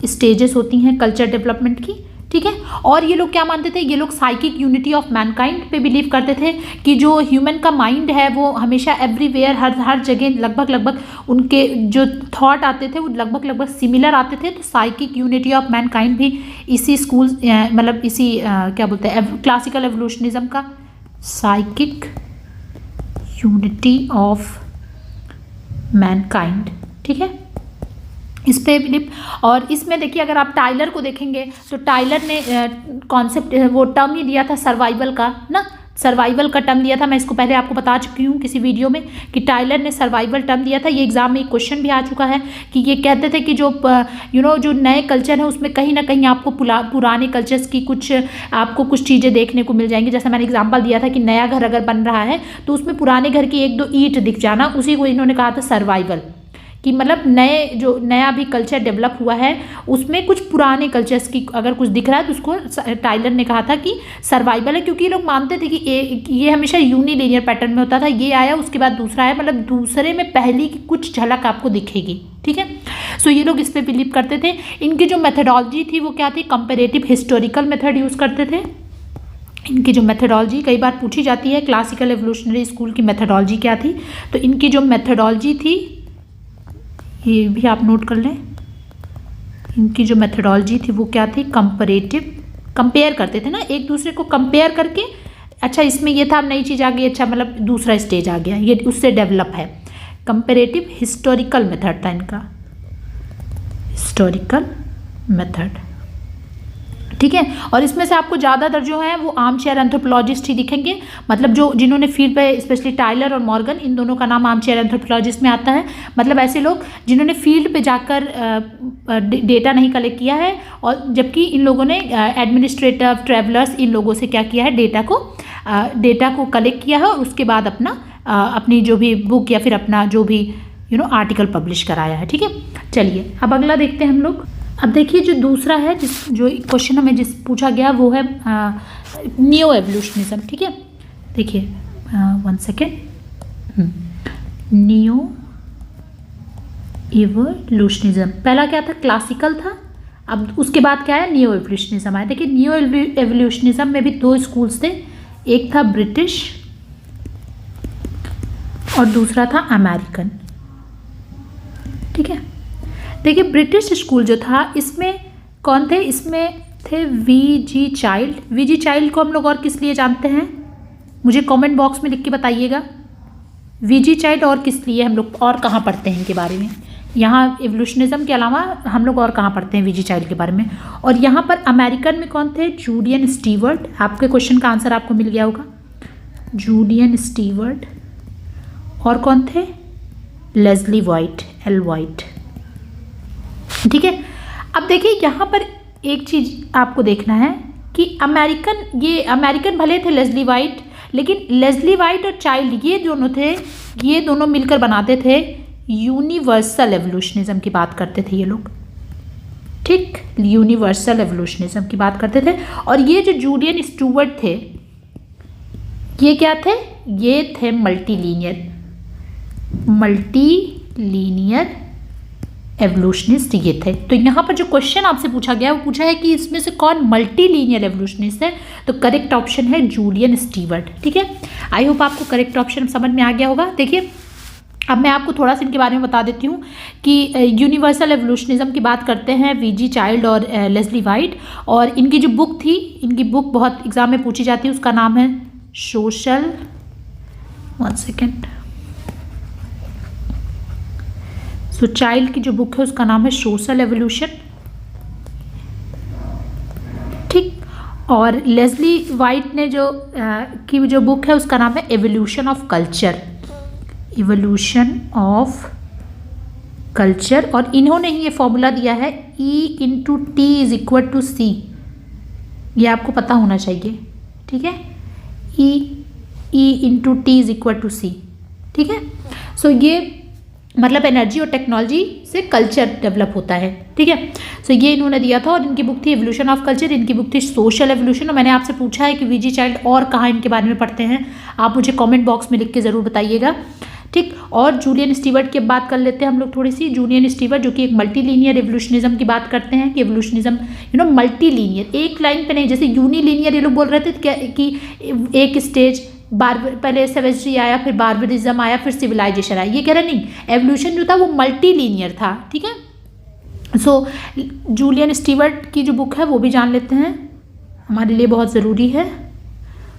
स्टेजेस होती हैं कल्चर डेवलपमेंट की। ठीक है, और ये लोग क्या मानते थे? ये लोग साइकिक यूनिटी ऑफ मैनकाइंड पे बिलीव करते थे कि जो ह्यूमन का माइंड है वो हमेशा एवरीवेयर, हर जगह लगभग उनके जो थॉट आते थे वो लगभग सिमिलर आते थे। तो साइकिक यूनिटी ऑफ मैनकाइंड भी इसी स्कूल मतलब इसी क्या बोलते हैं क्लासिकल एवोल्यूशनिज्म का, साइकिक यूनिटी ऑफ मैनकाइंड। ठीक है, इस पे बिलीव। और इसमें देखिए अगर आप टाइलर को देखेंगे तो टाइलर ने कॉन्सेप्ट वो टर्म ही दिया था सर्वाइवल का ना, सर्वाइवल का टर्म दिया था। मैं इसको पहले आपको बता चुकी हूँ किसी वीडियो में कि टाइलर ने सर्वाइवल टर्म दिया था। ये एग्जाम में एक क्वेश्चन भी आ चुका है कि ये कहते थे कि जो जो नए कल्चर है उसमें कहीं ना कहीं आपको पुराने कल्चर्स की आपको कुछ चीज़ें देखने को मिल जाएंगी। जैसे मैंने एग्जाम्पल दिया था कि नया घर अगर बन रहा है तो उसमें पुराने घर की एक दो ईंट दिख जाना, उसी को इन्होंने कहा था सर्वाइवल। कि मतलब नया भी कल्चर डेवलप हुआ है उसमें कुछ पुराने कल्चर्स की अगर कुछ दिख रहा है तो उसको टाइलर ने कहा था कि सर्वाइवल है। क्योंकि ये लोग मानते थे कि ये हमेशा यूनिलीनियर पैटर्न में होता था, ये आया उसके बाद दूसरा आया, मतलब दूसरे में पहली की कुछ झलक आपको दिखेगी। ठीक है, सो ये लोग इस पर बिलीव करते थे। इनकी जो मेथडोलॉजी थी वो क्या थी? कंपेरेटिव हिस्टोरिकल मेथड यूज़ करते थे। इनकी जो मेथडोलॉजी कई बार पूछी जाती है क्लासिकल एवोल्यूशनरी स्कूल की मेथडोलॉजी क्या थी, तो इनकी जो मेथडोलॉजी थी ये भी आप नोट कर लें। इनकी जो मेथडोलॉजी थी वो क्या थी? कंपेरेटिव, कंपेयर करते थे ना एक दूसरे को, कंपेयर करके अच्छा इसमें ये था नई चीज़ आ गई, अच्छा मतलब दूसरा स्टेज आ गया, ये उससे डेवलप है। कंपेरेटिव हिस्टोरिकल मेथड था इनका, हिस्टोरिकल मेथड। ठीक है, और इसमें से आपको ज़्यादातर जो है वो आर्म चेयर एंथ्रोपोलॉजिस्ट ही दिखेंगे, मतलब जिन्होंने फील्ड पे, स्पेशली टाइलर और मॉर्गन, इन दोनों का नाम आर्म चेयर एंथ्रोपोलॉजिस्ट में आता है। मतलब ऐसे लोग जिन्होंने फील्ड पे जाकर डेटा नहीं कलेक्ट किया है, और जबकि इन लोगों ने एडमिनिस्ट्रेटिव, ट्रैवलर्स, इन लोगों से क्या किया है? डेटा को कलेक्ट किया है और उसके बाद अपनी जो भी बुक या फिर अपना जो भी आर्टिकल पब्लिश कराया है। ठीक है, चलिए अब अगला देखते हैं हम लोग। अब देखिए जो दूसरा है जो क्वेश्चन हमें पूछा गया वो है नियो एवोल्यूशनिज्म। ठीक है, देखिए 1 सेकेंड, नियो एवोल्यूशनिज्म पहला क्या था? क्लासिकल था, अब उसके बाद क्या है, नियो एवोल्यूशनिज्म आया। देखिए नियो एवोल्यूशनिज्म में भी दो स्कूल्स थे, एक था ब्रिटिश और दूसरा था अमेरिकन। ठीक है, देखिए ब्रिटिश स्कूल जो था इसमें कौन थे, इसमें थे वी.जी. चाइल्ड। वी.जी. चाइल्ड को हम लोग और किस लिए जानते हैं, मुझे कमेंट बॉक्स में लिख के बताइएगा। वी.जी. चाइल्ड और किस लिए हम लोग और कहाँ पढ़ते हैं इनके बारे में, यहाँ एवोल्यूशनिज्म के अलावा हम लोग और कहाँ पढ़ते हैं वी.जी. चाइल्ड के बारे में। और यहाँ पर अमेरिकन में कौन थे, जूलियन स्टीवर्ट। आपके क्वेश्चन का आंसर आपको मिल गया होगा, जूलियन स्टीवर्ट। और कौन थे, लेस्ली वाइट, एल वाइट। ठीक है, अब देखिए यहाँ पर एक चीज़ आपको देखना है कि अमेरिकन भले थे लेस्ली वाइट, लेकिन लेस्ली वाइट और चाइल्ड ये दोनों थे, ये दोनों मिलकर बनाते थे यूनिवर्सल एवोल्यूशनिज्म की बात करते थे ये लोग। ठीक, यूनिवर्सल एवोल्यूशनिज्म की बात करते थे। और ये जो जूलियन स्टूवर्ट थे, ये क्या थे, ये थे मल्टीलीनियर एवोल्यूशनिस्ट ये थे। तो यहाँ पर जो क्वेश्चन आपसे पूछा गया वो पूछा है कि इसमें से कौन मल्टीलीनियर एवोल्यूशनिस्ट है, तो करेक्ट ऑप्शन है जूलियन स्टीवर्ट। ठीक है, आई होप आपको करेक्ट ऑप्शन समझ में आ गया होगा। देखिए अब मैं आपको थोड़ा सा इनके बारे में बता देती हूँ कि यूनिवर्सल एवोल्यूशनिज्म की बात करते हैं वी.जी. चाइल्ड और लेस्ली वाइट। और इनकी जो बुक थी, इनकी बुक बहुत एग्जाम में पूछी जाती है, उसका नाम है सोशल, वन सेकेंड, सो चाइल्ड की जो बुक है उसका नाम है सोशल एवोल्यूशन। ठीक, और लेस्ली वाइट ने की जो बुक है उसका नाम है evolution of culture, evolution of culture. और इन्होंने ही ये फॉर्मूला दिया है E/T=C, ये आपको पता होना चाहिए। ठीक है, E/T=C। ठीक है, सो ये मतलब एनर्जी और टेक्नोलॉजी से कल्चर डेवलप होता है। ठीक है, सो ये इन्होंने दिया था। और इनकी बुक थी एवोल्यूशन ऑफ कल्चर, इनकी बुक थी सोशल एवोल्यूशन। और मैंने आपसे पूछा है कि वी.जी. चाइल्ड और कहाँ इनके बारे में पढ़ते हैं, आप मुझे कमेंट बॉक्स में लिख के ज़रूर बताइएगा। ठीक, और जूलियन स्टीवर्ट की बात कर लेते हैं हम लोग थोड़ी सी। जूलियन स्टीवर्ट जो कि एक मल्टीलीनियर एवोल्यूशनिज्म की बात करते हैं कि एवोल्यूशनिज्म मल्टीलीनियर, एक लाइन पे नहीं, जैसे यूनिलीनियर ये लोग बोल रहे थे कि एक स्टेज पहले सेवेजरी आया, फिर बार्बरिज्म आया, फिर सिविलाइजेशन आया, ये कह रहे नहीं, एवोल्यूशन जो था वो मल्टीलीनियर था। ठीक है, सो जूलियन स्टीवर्ट की जो बुक है वो भी जान लेते हैं, हमारे लिए बहुत ज़रूरी है।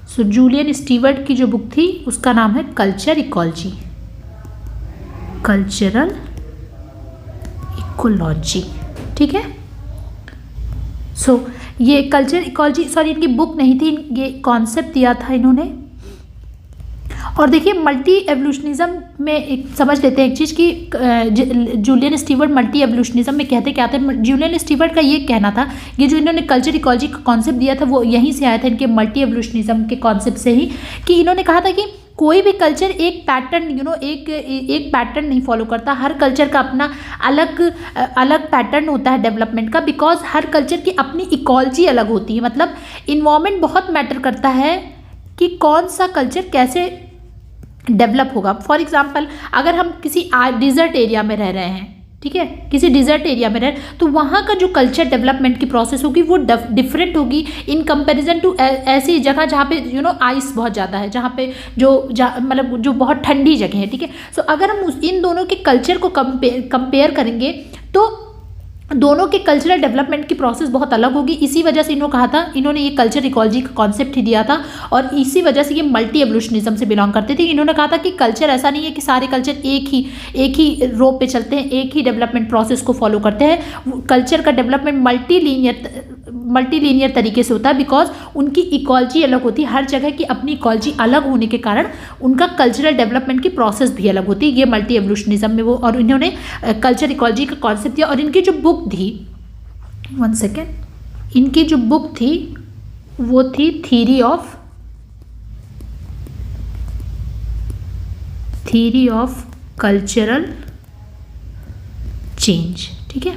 सो जूलियन स्टीवर्ट की जो बुक थी उसका नाम है कल्चर इकोलॉजी, कल्चरल इकोलॉजी। ठीक है, सो ये कल्चर इकोलॉजी, सॉरी इनकी बुक नहीं थी, ये कॉन्सेप्ट दिया था इन्होंने। और देखिए मल्टी एवोल्यूशनिज्म में एक समझ लेते हैं एक चीज़ कि जूलियन स्टीवर्ट मल्टी एवोल्यूशनिज्म में कहते क्या थे। जूलियन स्टीवर्ट का ये कहना था, ये जो इन्होंने कल्चर इकोलॉजी का कॉन्सेप्ट दिया था वो यहीं से आया था, इनके मल्टी एवोल्यूशनिज्म के कॉन्सेप्ट से ही, कि इन्होंने कहा था कि कोई भी कल्चर एक पैटर्न एक पैटर्न नहीं फॉलो करता, हर कल्चर का अपना अलग पैटर्न होता है डेवलपमेंट का, बिकॉज हर कल्चर की अपनी इकोलॉजी अलग होती है। मतलब इन्वायरमेंट बहुत मैटर करता है कि कौन सा कल्चर कैसे डेवलप होगा। फॉर एग्जाम्पल अगर हम किसी डिजर्ट एरिया में रह रहे हैं, ठीक है, किसी डिजर्ट एरिया में रह, तो वहाँ का जो कल्चर डेवलपमेंट की प्रोसेस होगी वो डिफरेंट होगी इन कंपैरिजन टू ऐसी जगह जहाँ पे आइस बहुत ज़्यादा है, जहाँ पे मतलब जो बहुत ठंडी जगह है। ठीक है, सो अगर हम इन दोनों के कल्चर को कंपेयर करेंगे तो दोनों के कल्चरल डेवलपमेंट की प्रोसेस बहुत अलग होगी। इसी वजह से इन्होंने ये कल्चर इकोलॉजी का कॉन्सेप्ट ही दिया था, और इसी वजह से ये मल्टी एवोल्यूशनिज्म से बिलोंग करते थे। इन्होंने कहा था कि कल्चर ऐसा नहीं है कि सारे कल्चर एक ही रोप पे चलते हैं, एक ही डेवलपमेंट प्रोसेस को फॉलो करते हैं। कल्चर का डेवलपमेंट मल्टीलीनियर तरीके से होता है, बिकॉज उनकी इकोलॉजी अलग होती है, हर जगह की अपनी इकोलॉजी अलग होने के कारण उनका कल्चरल डेवलपमेंट की प्रोसेस भी अलग होती है। ये मल्टी एवोल्यूशनिज्म में वो, और इन्होंने कल्चर इकोलॉजी का कॉन्सेप्ट दिया। और इनकी जो बुक थी, वन सेकेंड, इनकी जो बुक थी वो थी थ्योरी ऑफ कल्चरल चेंज। ठीक है,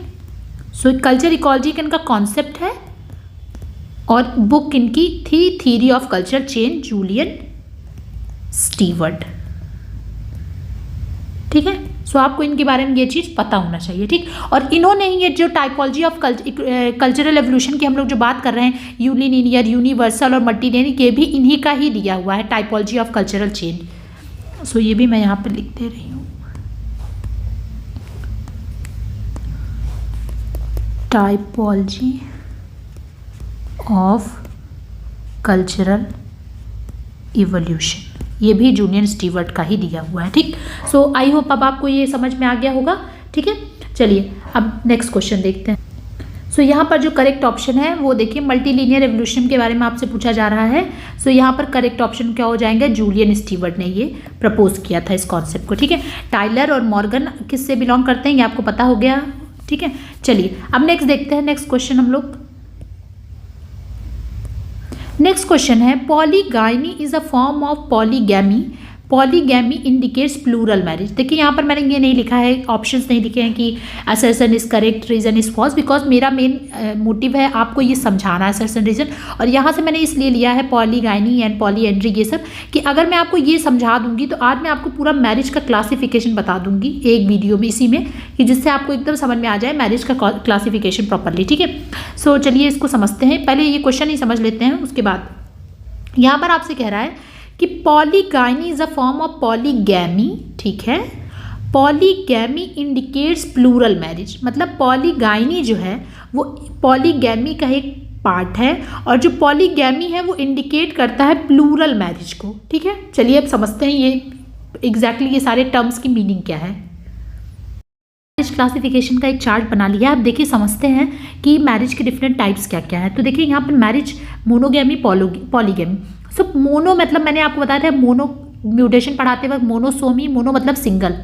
सो कल्चर इकोलॉजी का इनका कॉन्सेप्ट है, और बुक इनकी थी theory of culture change, Julian Steward. ठीक है, सो आपको इनके बारे में ये चीज़ पता होना चाहिए, ठीक। और इन्होंने ये जो टाइपोलॉजी ऑफ कल्चरल एवोल्यूशन की हम लोग जो बात कर रहे हैं, यूनिलिनियर, यूनिवर्सल और मल्टीलिनियर, ये भी इन्हीं का ही दिया हुआ है, टाइपोलॉजी ऑफ कल्चरल चेंज। सो ये भी मैं यहाँ पर लिख दे रही हूँ, टाइपोलॉजी ऑफ कल्चरल इवोल्यूशन, ये भी जूलियन स्टीवर्ट का ही दिया हुआ है, ठीक। सो आई होप अब आपको ये समझ में आ गया होगा, ठीक है। चलिए अब नेक्स्ट क्वेश्चन देखते हैं। सो यहाँ पर जो करेक्ट ऑप्शन है वो देखिए, मल्टीलिनियर एवोल्यूशन के बारे में आपसे पूछा जा रहा है। सो यहाँ पर करेक्ट ऑप्शन क्या हो जाएंगे, जूलियन स्टीवर्ट ने ये प्रपोज किया था इस कॉन्सेप्ट को, ठीक है। टाइलर और मॉर्गन किससे बिलोंग करते हैं ये आपको पता हो गया, ठीक है। चलिए अब नेक्स्ट देखते हैं, नेक्स्ट क्वेश्चन हम लोग। नेक्स्ट क्वेश्चन है, polygyny is a form of polygamy, polygamy indicates plural marriage. देखिए यहाँ पर मैंने ये नहीं लिखा है, ऑप्शंस नहीं लिखे हैं कि assertion is correct, reason is false, because मेरा मेन मोटिव है आपको ये समझाना है असर्शन रीजन। और यहाँ से मैंने इसलिए लिया है पॉलीगाइनी एंड पॉलीएंड्री ये सब, कि अगर मैं आपको ये समझा दूंगी तो आज मैं आपको पूरा मैरिज का क्लासिफिकेशन बता दूंगी एक वीडियो में, इसी में, कि जिससे आपको एकदम समझ में आ जाए मैरिज का क्लासिफिकेशन प्रॉपरली, ठीक है। सो चलिए इसको समझते हैं, पहले ये क्वेश्चन ही समझ लेते हैं, उसके बाद यहाँ पर आपसे कह रहा है कि polygyny is a form of polygamy, ठीक है। पॉलीगैमी इंडिकेट्स प्लूरल मैरिज, मतलब पॉलीगाइनी जो है वो पॉलीगैमी का एक पार्ट है, और जो पॉलीगैमी है वो इंडिकेट करता है प्लूरल मैरिज को, ठीक है। चलिए अब समझते हैं ये एग्जैक्टली ये सारे टर्म्स की मीनिंग क्या है। मैरिज क्लासिफिकेशन का एक चार्ट बना लिया, आप देखिए समझते हैं कि मैरिज के डिफरेंट टाइप्स क्या क्या है। तो देखिए यहाँ पर मैरिज मोनोगैमी, पॉलीगैमी। सो मोनो मतलब मैंने आपको बताया था, मोनो म्यूटेशन पढ़ाते वक्त मोनोसोमी, मोनो मतलब सिंगल,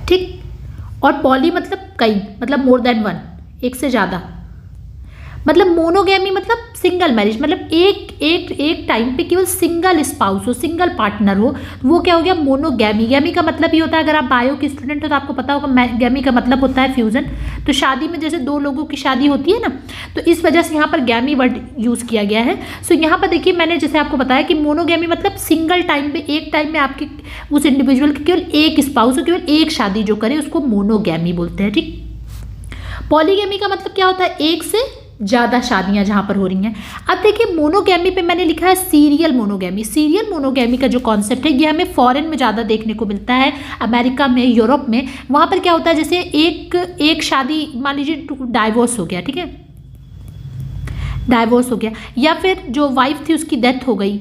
ठीक। और पॉली मतलब कई, मतलब मोर देन वन, एक से ज़्यादा। मतलब मोनोगैमी मतलब सिंगल मैरिज, मतलब एक टाइम पे केवल सिंगल स्पाउस हो, सिंगल पार्टनर हो, वो क्या हो गया मोनोगैमी। गैमी का मतलब ही होता है, अगर आप बायो के स्टूडेंट हो तो आपको पता होगा, गैमी का मतलब होता है फ्यूजन। तो शादी में जैसे दो लोगों की शादी होती है ना, तो इस वजह से यहाँ पर गैमी वर्ड यूज़ किया गया है। सो यहाँ पर देखिए मैंने जैसे आपको बताया कि मोनोगैमी मतलब सिंगल टाइम पे, एक टाइम में आपके उस इंडिविजुअल की केवल एक स्पाउस हो, केवल एक शादी जो करे उसको मोनोगैमी बोलते हैं, ठीक। पॉलीगैमी का मतलब क्या होता है, एक से ज़्यादा शादियां जहां पर हो रही हैं। अब देखिए मोनोगैमी पे मैंने लिखा है सीरियल मोनोगैमी। सीरियल मोनोगैमी का जो कॉन्सेप्ट है ये हमें फॉरेन में ज़्यादा देखने को मिलता है, अमेरिका में, यूरोप में। वहाँ पर क्या होता है, जैसे एक शादी मान लीजिए डाइवोर्स हो गया, ठीक है, डाइवोर्स हो गया, या फिर जो वाइफ थी उसकी डेथ हो गई,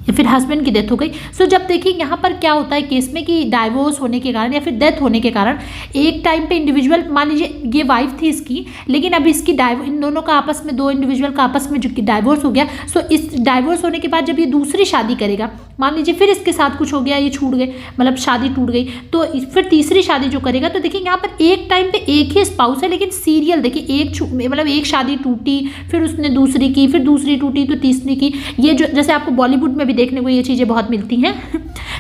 या फिर हस्बैंड की डेथ हो गई। सो जब देखिए यहाँ पर क्या होता है केस में कि डाइवोर्स होने के कारण या फिर डेथ होने के कारण एक टाइम पे इंडिविजुअल, मान लीजिए ये वाइफ थी इसकी, लेकिन अब इसकी इन दोनों का आपस में, दो इंडिविजुअल का आपस में जो डाइवोर्स हो गया, सो इस डाइवोर्स होने के बाद जब ये दूसरी शादी करेगा, मान लीजिए फिर इसके साथ कुछ हो गया, ये छूट गए, मतलब शादी टूट गई, तो फिर तीसरी शादी जो करेगा, तो देखिए यहाँ पर एक टाइम पे एक ही स्पाउस है, लेकिन सीरियल देखिए मतलब एक शादी टूटी, फिर उसने दूसरी की, फिर दूसरी टूटी तो तीसरी की। ये जो जैसे आपको बॉलीवुड में भी देखने को ये चीज़ें बहुत मिलती हैं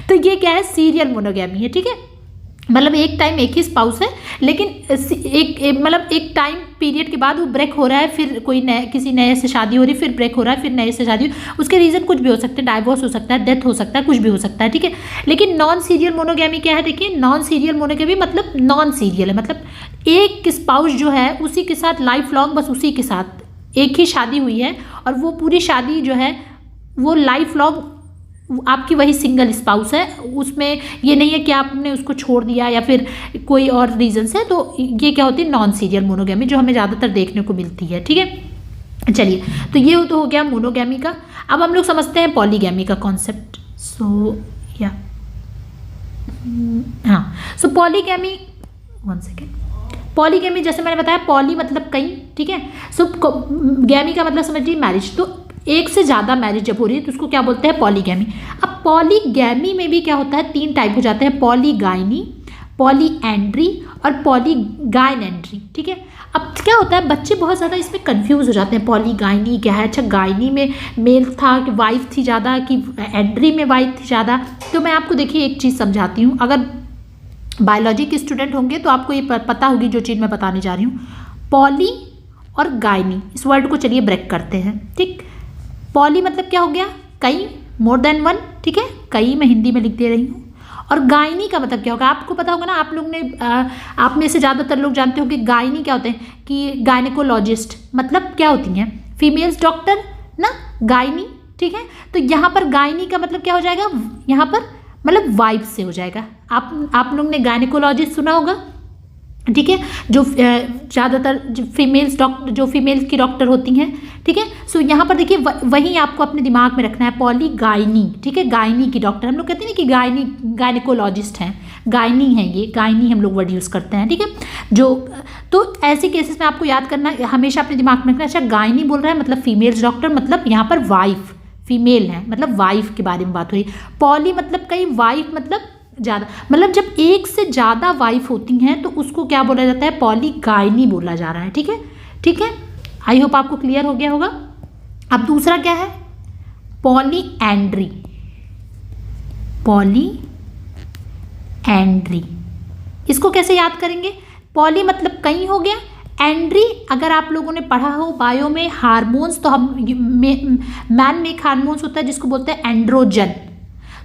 तो ये क्या है, सीरियल मोनोगैमी है, ठीक है। मतलब एक टाइम एक ही स्पाउस है, लेकिन मतलब एक टाइम पीरियड के बाद वो ब्रेक हो रहा है, फिर कोई किसी नए से शादी हो रही है, फिर ब्रेक हो रहा है, फिर नए से शादी, उसके रीज़न कुछ भी हो सकते हैं, डाइवोर्स हो सकता है, डेथ हो सकता है, कुछ भी हो सकता है, ठीक है। लेकिन नॉन सीरियल मोनोगैमी क्या है, देखिए नॉन सीरियल मोनोगैमी मतलब नॉन सीरियल है, मतलब एक स्पाउस जो है उसी के साथ लाइफ लॉन्ग, बस उसी के साथ एक ही शादी हुई है, और वो पूरी शादी जो है वो लाइफ लॉन्ग आपकी वही सिंगल स्पाउस है, उसमें ये नहीं है कि आपने उसको छोड़ दिया या फिर कोई और रीजन से। तो ये क्या होती है, नॉन सीरियल मोनोगैमी, जो हमें ज़्यादातर देखने को मिलती है, ठीक है। चलिए तो ये तो हो गया मोनोगैमी का। अब हम लोग समझते हैं पॉलीगैमी का कॉन्सेप्ट। सो पॉलीगैमी, वन सेकेंड, पॉलीगैमी जैसे मैंने बताया, पॉली मतलब कई, ठीक है। सो गैमी का मतलब समझिए मैरिज, तो एक से ज़्यादा मैरिज जब हो रही है तो उसको क्या बोलते हैं, पॉलीगैमी। अब पॉलीगैमी में भी क्या होता है, तीन टाइप हो जाते हैं, पॉलीगाइनी, पॉलीएंड्री और पॉलीगाइनेंड्री, ठीक है। अब क्या होता है, बच्चे बहुत ज़्यादा इसमें कंफ्यूज हो जाते हैं, पॉलीगाइनी क्या है, अच्छा गाइनी में मेल था कि वाइफ थी ज़्यादा, कि एंड्री में वाइफ थी ज़्यादा। तो मैं आपको देखिए एक चीज़ समझाती हूँ, अगर बायोलॉजी के स्टूडेंट होंगे तो आपको ये पता होगी जो चीज़ मैं बताने जा रही हूँ। पॉली और गाइनी, इस वर्ड को चलिए ब्रेक करते हैं, ठीक। पॉली मतलब क्या हो गया, कई, मोर देन वन, ठीक है, कई मैं हिंदी में लिख दे रही हूँ। और गायनी का मतलब क्या होगा, आपको पता होगा ना, आप लोग ने आप में से ज़्यादातर लोग जानते हो कि गायनी क्या होते हैं, कि गायनेकोलॉजिस्ट मतलब क्या होती हैं, फीमेल्स डॉक्टर ना, गायनी। ठीक है, तो यहाँ पर गायनी का मतलब क्या हो जाएगा, यहाँ पर मतलब वाइफ से हो जाएगा। आप लोग ने गायनेकोलॉजिस्ट सुना होगा, ठीक है, जो ज़्यादातर जो फीमेल्स की डॉक्टर होती हैं। ठीक है, सो यहाँ पर देखिए वही आपको अपने दिमाग में रखना है, पॉलीगायनी। ठीक है, गायनी की डॉक्टर, हम लोग कहते हैं ना कि गायनेकोलॉजिस्ट हैं, गायनी है, ये गायनी हम लोग वर्ड यूज़ करते हैं। ठीक है, जो तो ऐसे केसेस में आपको याद करना, हमेशा अपने दिमाग में रखना, अच्छा गायनी बोल रहा है मतलब फीमेल्स डॉक्टर, मतलब यहाँ पर वाइफ, फीमेल है मतलब वाइफ के बारे में बात हो रही। पॉली मतलब कई, वाइफ मतलब ज़्यादा, मतलब जब एक से ज़्यादा वाइफ होती हैं तो उसको क्या बोला जाता है, पॉलीगायनी बोला जा रहा है। ठीक है, ठीक है, आई होप आपको क्लियर हो गया होगा। अब दूसरा क्या है, पॉलीएंड्री। पॉलीएंड्री इसको कैसे याद करेंगे, पॉली मतलब कई हो गया, एंड्री अगर आप लोगों ने पढ़ा हो बायो में हार्मोन्स, तो हम मैन में एक हार्मोन्स होता है जिसको बोलते हैं एंड्रोजन,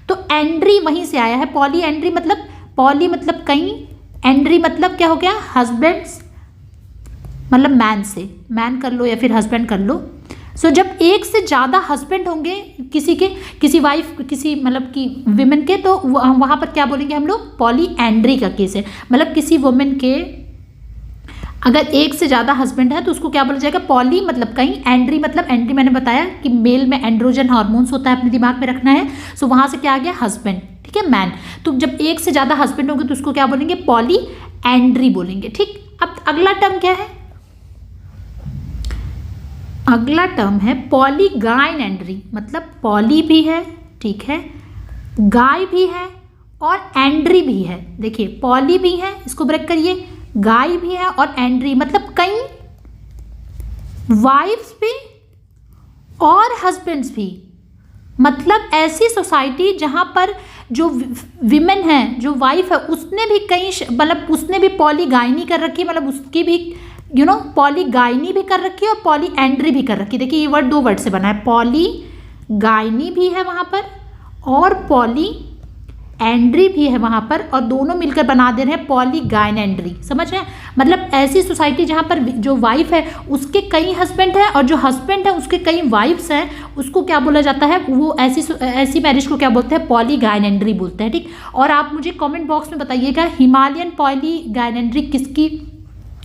तो एंड्री वहीं से आया है। पॉली एंड्री मतलब, पॉली मतलब कई, एंड्री मतलब क्या हो गया, हस्बैंड्स मतलब मैन से, मैन कर लो या फिर हस्बैंड कर लो। सो जब एक से ज़्यादा हस्बैंड होंगे किसी वाइफ, किसी मतलब कि विमेन के, तो वहाँ पर क्या बोलेंगे हम लोग, पॉली एंड्री का केस है, मतलब किसी वुमेन के अगर एक से ज़्यादा हस्बैंड है तो उसको क्या बोला जाएगा, पॉली मतलब कई, एंड्री मतलब, एंड्री मैंने बताया कि मेल में एंड्रोजन हार्मोन्स होता है, अपने दिमाग में रखना है। सो वहाँ से क्या आ गया, हस्बैंड। ठीक है, मैन, तो जब एक से ज़्यादा हस्बैंड होंगे तो उसको क्या बोलेंगे, पॉली एंड्री बोलेंगे। ठीक, अब अगला टर्म क्या है, अगला टर्म है पॉलीगायनेंड्री, मतलब पॉली भी है, ठीक है, गाय भी है और एंड्री भी है। देखिए पॉली भी है, इसको ब्रेक करिए, गाय भी है और एंड्री मतलब कई वाइफ्स भी और हस्बैंड्स भी, मतलब ऐसी सोसाइटी जहाँ पर जो विमेन है, जो वाइफ है, उसने भी कई मतलब उसने भी पॉलीगायनी कर रखी है, मतलब उसकी भी पॉलीगायनी भी कर रखी है और पॉली एंड्री भी कर रखी है। देखिए ये वर्ड दो वर्ड से बना है, पॉलीगायनी भी है वहाँ पर और पॉली एंड्री भी है वहाँ पर, और दोनों मिलकर बना दे रहे हैं पॉलीगायनेंड्री। समझ रहे हैं, मतलब ऐसी सोसाइटी जहाँ पर जो वाइफ है उसके कई हस्बैंड हैं और जो हस्बैंड है उसके कई वाइफ्स हैं, उसको क्या बोला जाता है, वो ऐसी मैरिज को क्या बोलते हैं, पॉलीगायनेंड्री बोलते हैं। ठीक, और आप मुझे कमेंट बॉक्स में बताइएगा हिमालयन पॉलीगायनेंड्री किसकी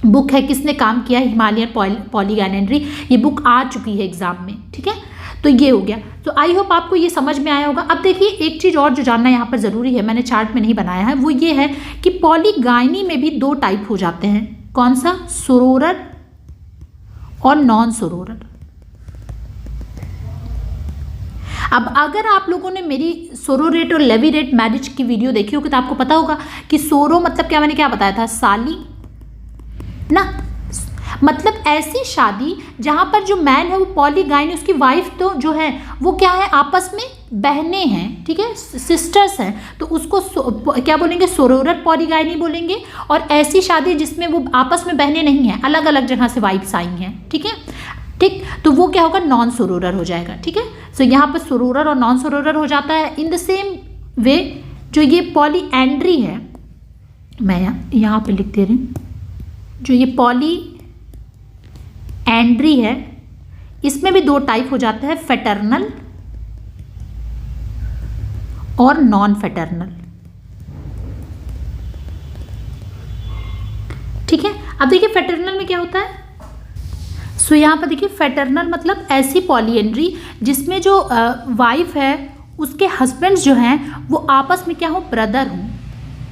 बुक है, किसने काम किया है हिमालयन पॉलीगायनेंड्री, ये बुक आ चुकी है एग्जाम में। ठीक है, तो ये हो गया। तो आई होप आपको ये समझ में आया होगा। अब देखिए एक चीज़ और जो जानना यहाँ पर ज़रूरी है, मैंने चार्ट में नहीं बनाया है, वो ये है कि पॉलीगायनी में भी दो टाइप हो जाते हैं। कौन सा, सोरोरर और नॉन सोरोरर। अब अगर आप लोगों ने मेरी सोरोरेट और लेवीरेट मैरिज की वीडियो देखी होगी तो आपको पता होगा कि सोरो मतलब क्या, मैंने क्या बताया था, साली ना, मतलब ऐसी शादी जहाँ पर जो मैन है वो पॉलीगायनी, उसकी वाइफ तो जो है वो क्या है, आपस में बहनें हैं, ठीक है, सिस्टर्स हैं, तो उसको क्या बोलेंगे, सोरोरर पॉलीगायनी बोलेंगे। और ऐसी शादी जिसमें वो आपस में बहनें नहीं हैं, अलग अलग जगह से वाइफ्स आई हैं, ठीक है, ठीक, तो वो क्या होगा, नॉन सोरोरर हो जाएगा। ठीक है, सो यहाँ पर सोरोरर और नॉन सोरोरर हो जाता है। इन द सेम वे जो ये पॉलीएंड्री है, मैं यहाँ पे लिख दे रही हूँ, जो ये पॉलीएंड्री है इसमें भी दो टाइप हो जाते हैं, फैटर्नल और नॉन फैटर्नल। ठीक है, अब देखिए फैटर्नल में क्या होता है। सो यहाँ पर देखिए फैटर्नल मतलब ऐसी पॉलीएंड्री जिसमें जो वाइफ है उसके हस्बैंड्स जो हैं वो आपस में क्या हो, ब्रदर हों,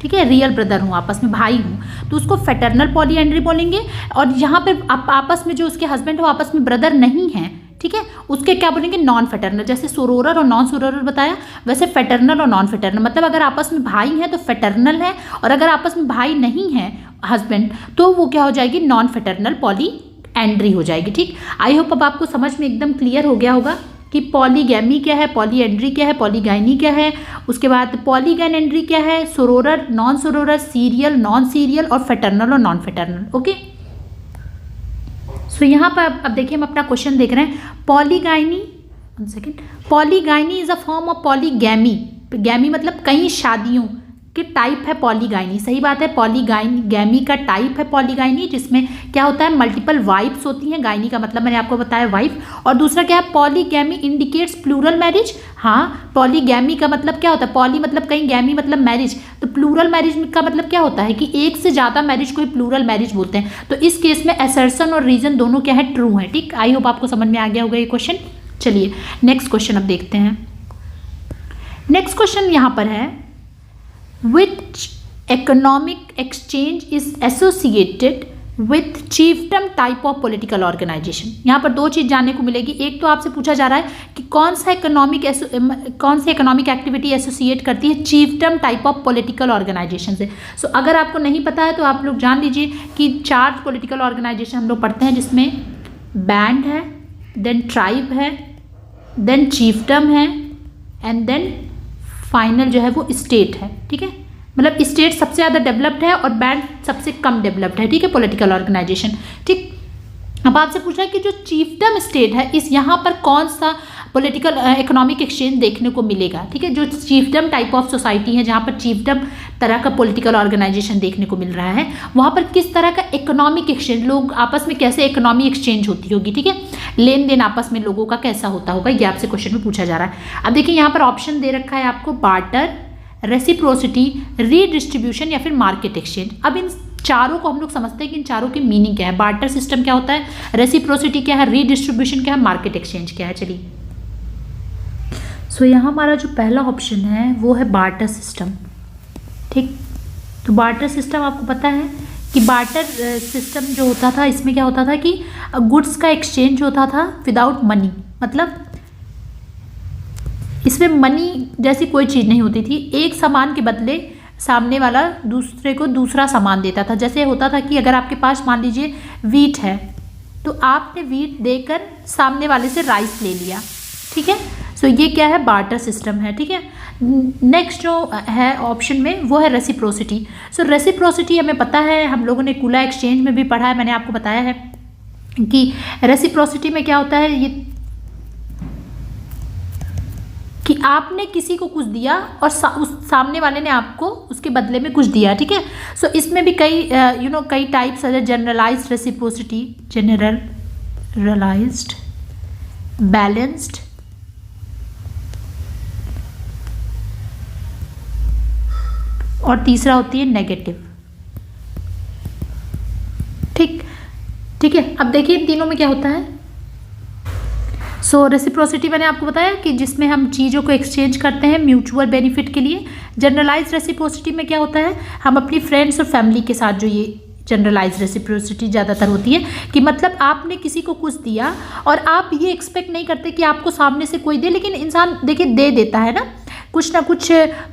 ठीक है, रियल ब्रदर हूँ, आपस में भाई हूँ, तो उसको फैटर्नल पॉलीएंड्री बोलेंगे। और यहाँ पे आपस में जो उसके हस्बैंड हो आपस में ब्रदर नहीं हैं, ठीक है, उसके क्या बोलेंगे, नॉन फैटर्नल। जैसे सोरोरर और नॉन सोरोरर बताया, वैसे फैटर्नल और नॉन फैटर्नल, मतलब अगर आपस में भाई हैं तो फैटर्नल है, और अगर आपस में भाई नहीं हैं हस्बैंड तो वो क्या हो जाएगी, नॉन फैटर्नल पॉलीएंड्री हो जाएगी। ठीक, आई होप अब आपको समझ में एकदम क्लियर हो गया होगा कि पॉलीगैमी क्या है, पॉलीएंड्री क्या है, पॉलीगायनी क्या है, उसके बाद पॉलीगायनेंड्री क्या है, सोरोरर, नॉन सोरोरर, सीरियल, नॉन सीरियल, और फैटर्नल और नॉन फैटर्नल। ओके, सो यहाँ पर अब देखिए हम अपना क्वेश्चन देख रहे हैं। Polygyny, one second, polygyny is a form of polygamy. Gamy मतलब कई शादियों, कि टाइप है पॉलीगाइनी, सही बात है, गैमी का टाइप है पॉलीगाइनी, जिसमें क्या होता है मल्टीपल वाइफ्स होती हैं, गाइनी का मतलब मैंने आपको बताया वाइफ। और दूसरा क्या है, पॉलीगैमी इंडिकेट्स प्लूरल मैरिज। हाँ, पॉलीगैमी का मतलब क्या होता है, पॉली मतलब कहीं, गैमी मतलब मैरिज, तो प्लूरल मैरिज का मतलब क्या होता है कि एक से ज़्यादा मैरिज को प्लूरल मैरिज बोलते हैं। तो इस केस में असर्शन और रीजन दोनों क्या है, ट्रू है। ठीक, आई होप आपको समझ में आ गया होगा ये क्वेश्चन। चलिए नेक्स्ट क्वेश्चन अब देखते हैं। नेक्स्ट क्वेश्चन यहाँ पर है, Which economic exchange is associated with chiefdom type of political organization? यहाँ पर दो चीज़ जानने को मिलेगी। एक तो आपसे पूछा जा रहा है कि कौन सी इकोनॉमिक एक्टिविटी एसोसिएट करती है चीफडम टाइप ऑफ पॉलिटिकल ऑर्गेनाइजेशन से। सो अगर आपको नहीं पता है तो आप लोग जान लीजिए कि 4 पॉलिटिकल ऑर्गेनाइजेशन हम लोग पढ़ते हैं, जिसमें बैंड है, देन ट्राइब है, देन चीफडम है, एंड देन फाइनल जो है वो स्टेट है। ठीक है, मतलब स्टेट सबसे ज़्यादा डेवलप्ड है और बैंड सबसे कम डेवलप्ड है। ठीक है, पॉलिटिकल ऑर्गेनाइजेशन। ठीक, अब आपसे पूछा है कि जो चीफडम स्टेट है इस यहाँ पर कौन सा पॉलिटिकल इकोनॉमिक एक्सचेंज देखने को मिलेगा। ठीक है, जो चीफडम टाइप ऑफ सोसाइटी है जहाँ पर चीफडम तरह का पॉलिटिकल ऑर्गेनाइजेशन देखने को मिल रहा है, वहाँ पर किस तरह का इकोनॉमिक एक्सचेंज, लोग आपस में कैसे इकोनॉमी एक्सचेंज होती होगी। ठीक है, लेन देन आपस में लोगों का कैसा होता होगा, ये आपसे क्वेश्चन में पूछा जा रहा है। अब देखिए यहाँ पर ऑप्शन दे रखा है आपको, बार्टर, रेसिप्रोसिटी, रीडिस्ट्रीब्यूशन या फिर मार्केट एक्सचेंज। अब इन चारों को हम लोग समझते हैं कि इन चारों की मीनिंग क्या है। बार्टर सिस्टम क्या होता है, रेसिप्रोसिटी क्या है, रीडिस्ट्रीब्यूशन क्या है, मार्केट एक्सचेंज क्या है। चलिए, सो यहाँ हमारा जो पहला ऑप्शन है वो है बार्टर सिस्टम। ठीक, तो बार्टर सिस्टम आपको पता है कि बार्टर सिस्टम जो होता था, इसमें क्या होता था कि गुड्स का एक्सचेंज होता था विदाउट मनी, मतलब इसमें मनी जैसी कोई चीज़ नहीं होती थी। एक सामान के बदले सामने वाला दूसरे को दूसरा सामान देता था। जैसे होता था कि अगर आपके पास मान लीजिए वीट है तो आपने वीट देकर सामने वाले से राइस ले लिया। ठीक है, सो ये क्या है, बार्टर सिस्टम है। ठीक है, नेक्स्ट जो है ऑप्शन में वो है रेसिप्रोसिटी। सो रेसिप्रोसिटी हमें पता है, हम लोगों ने कूला एक्सचेंज में भी पढ़ा है, मैंने आपको बताया है कि रेसिप्रोसिटी में क्या होता है, ये कि आपने किसी को कुछ दिया और उस सामने वाले ने आपको उसके बदले में कुछ दिया। ठीक है, सो इसमें भी कई कई टाइप्स है। जनरलाइज्ड रेसिप्रोसिटी, जनरलाइज्ड, बैलेंस्ड, और तीसरा होती है नेगेटिव। ठीक है, अब देखिए इन तीनों में क्या होता है। सो रेसिप्रोसिटी मैंने आपको बताया कि जिसमें हम चीज़ों को एक्सचेंज करते हैं म्यूचुअल बेनिफिट के लिए। जनरलाइज्ड रेसिप्रोसिटी में क्या होता है, हम अपनी फ्रेंड्स और फैमिली के साथ, जो ये जनरलाइज्ड रेसिप्रोसिटी ज़्यादातर होती है कि मतलब आपने किसी को कुछ दिया और आप ये एक्सपेक्ट नहीं करते कि आपको सामने से कोई दे, लेकिन इंसान देखिए दे देता है ना कुछ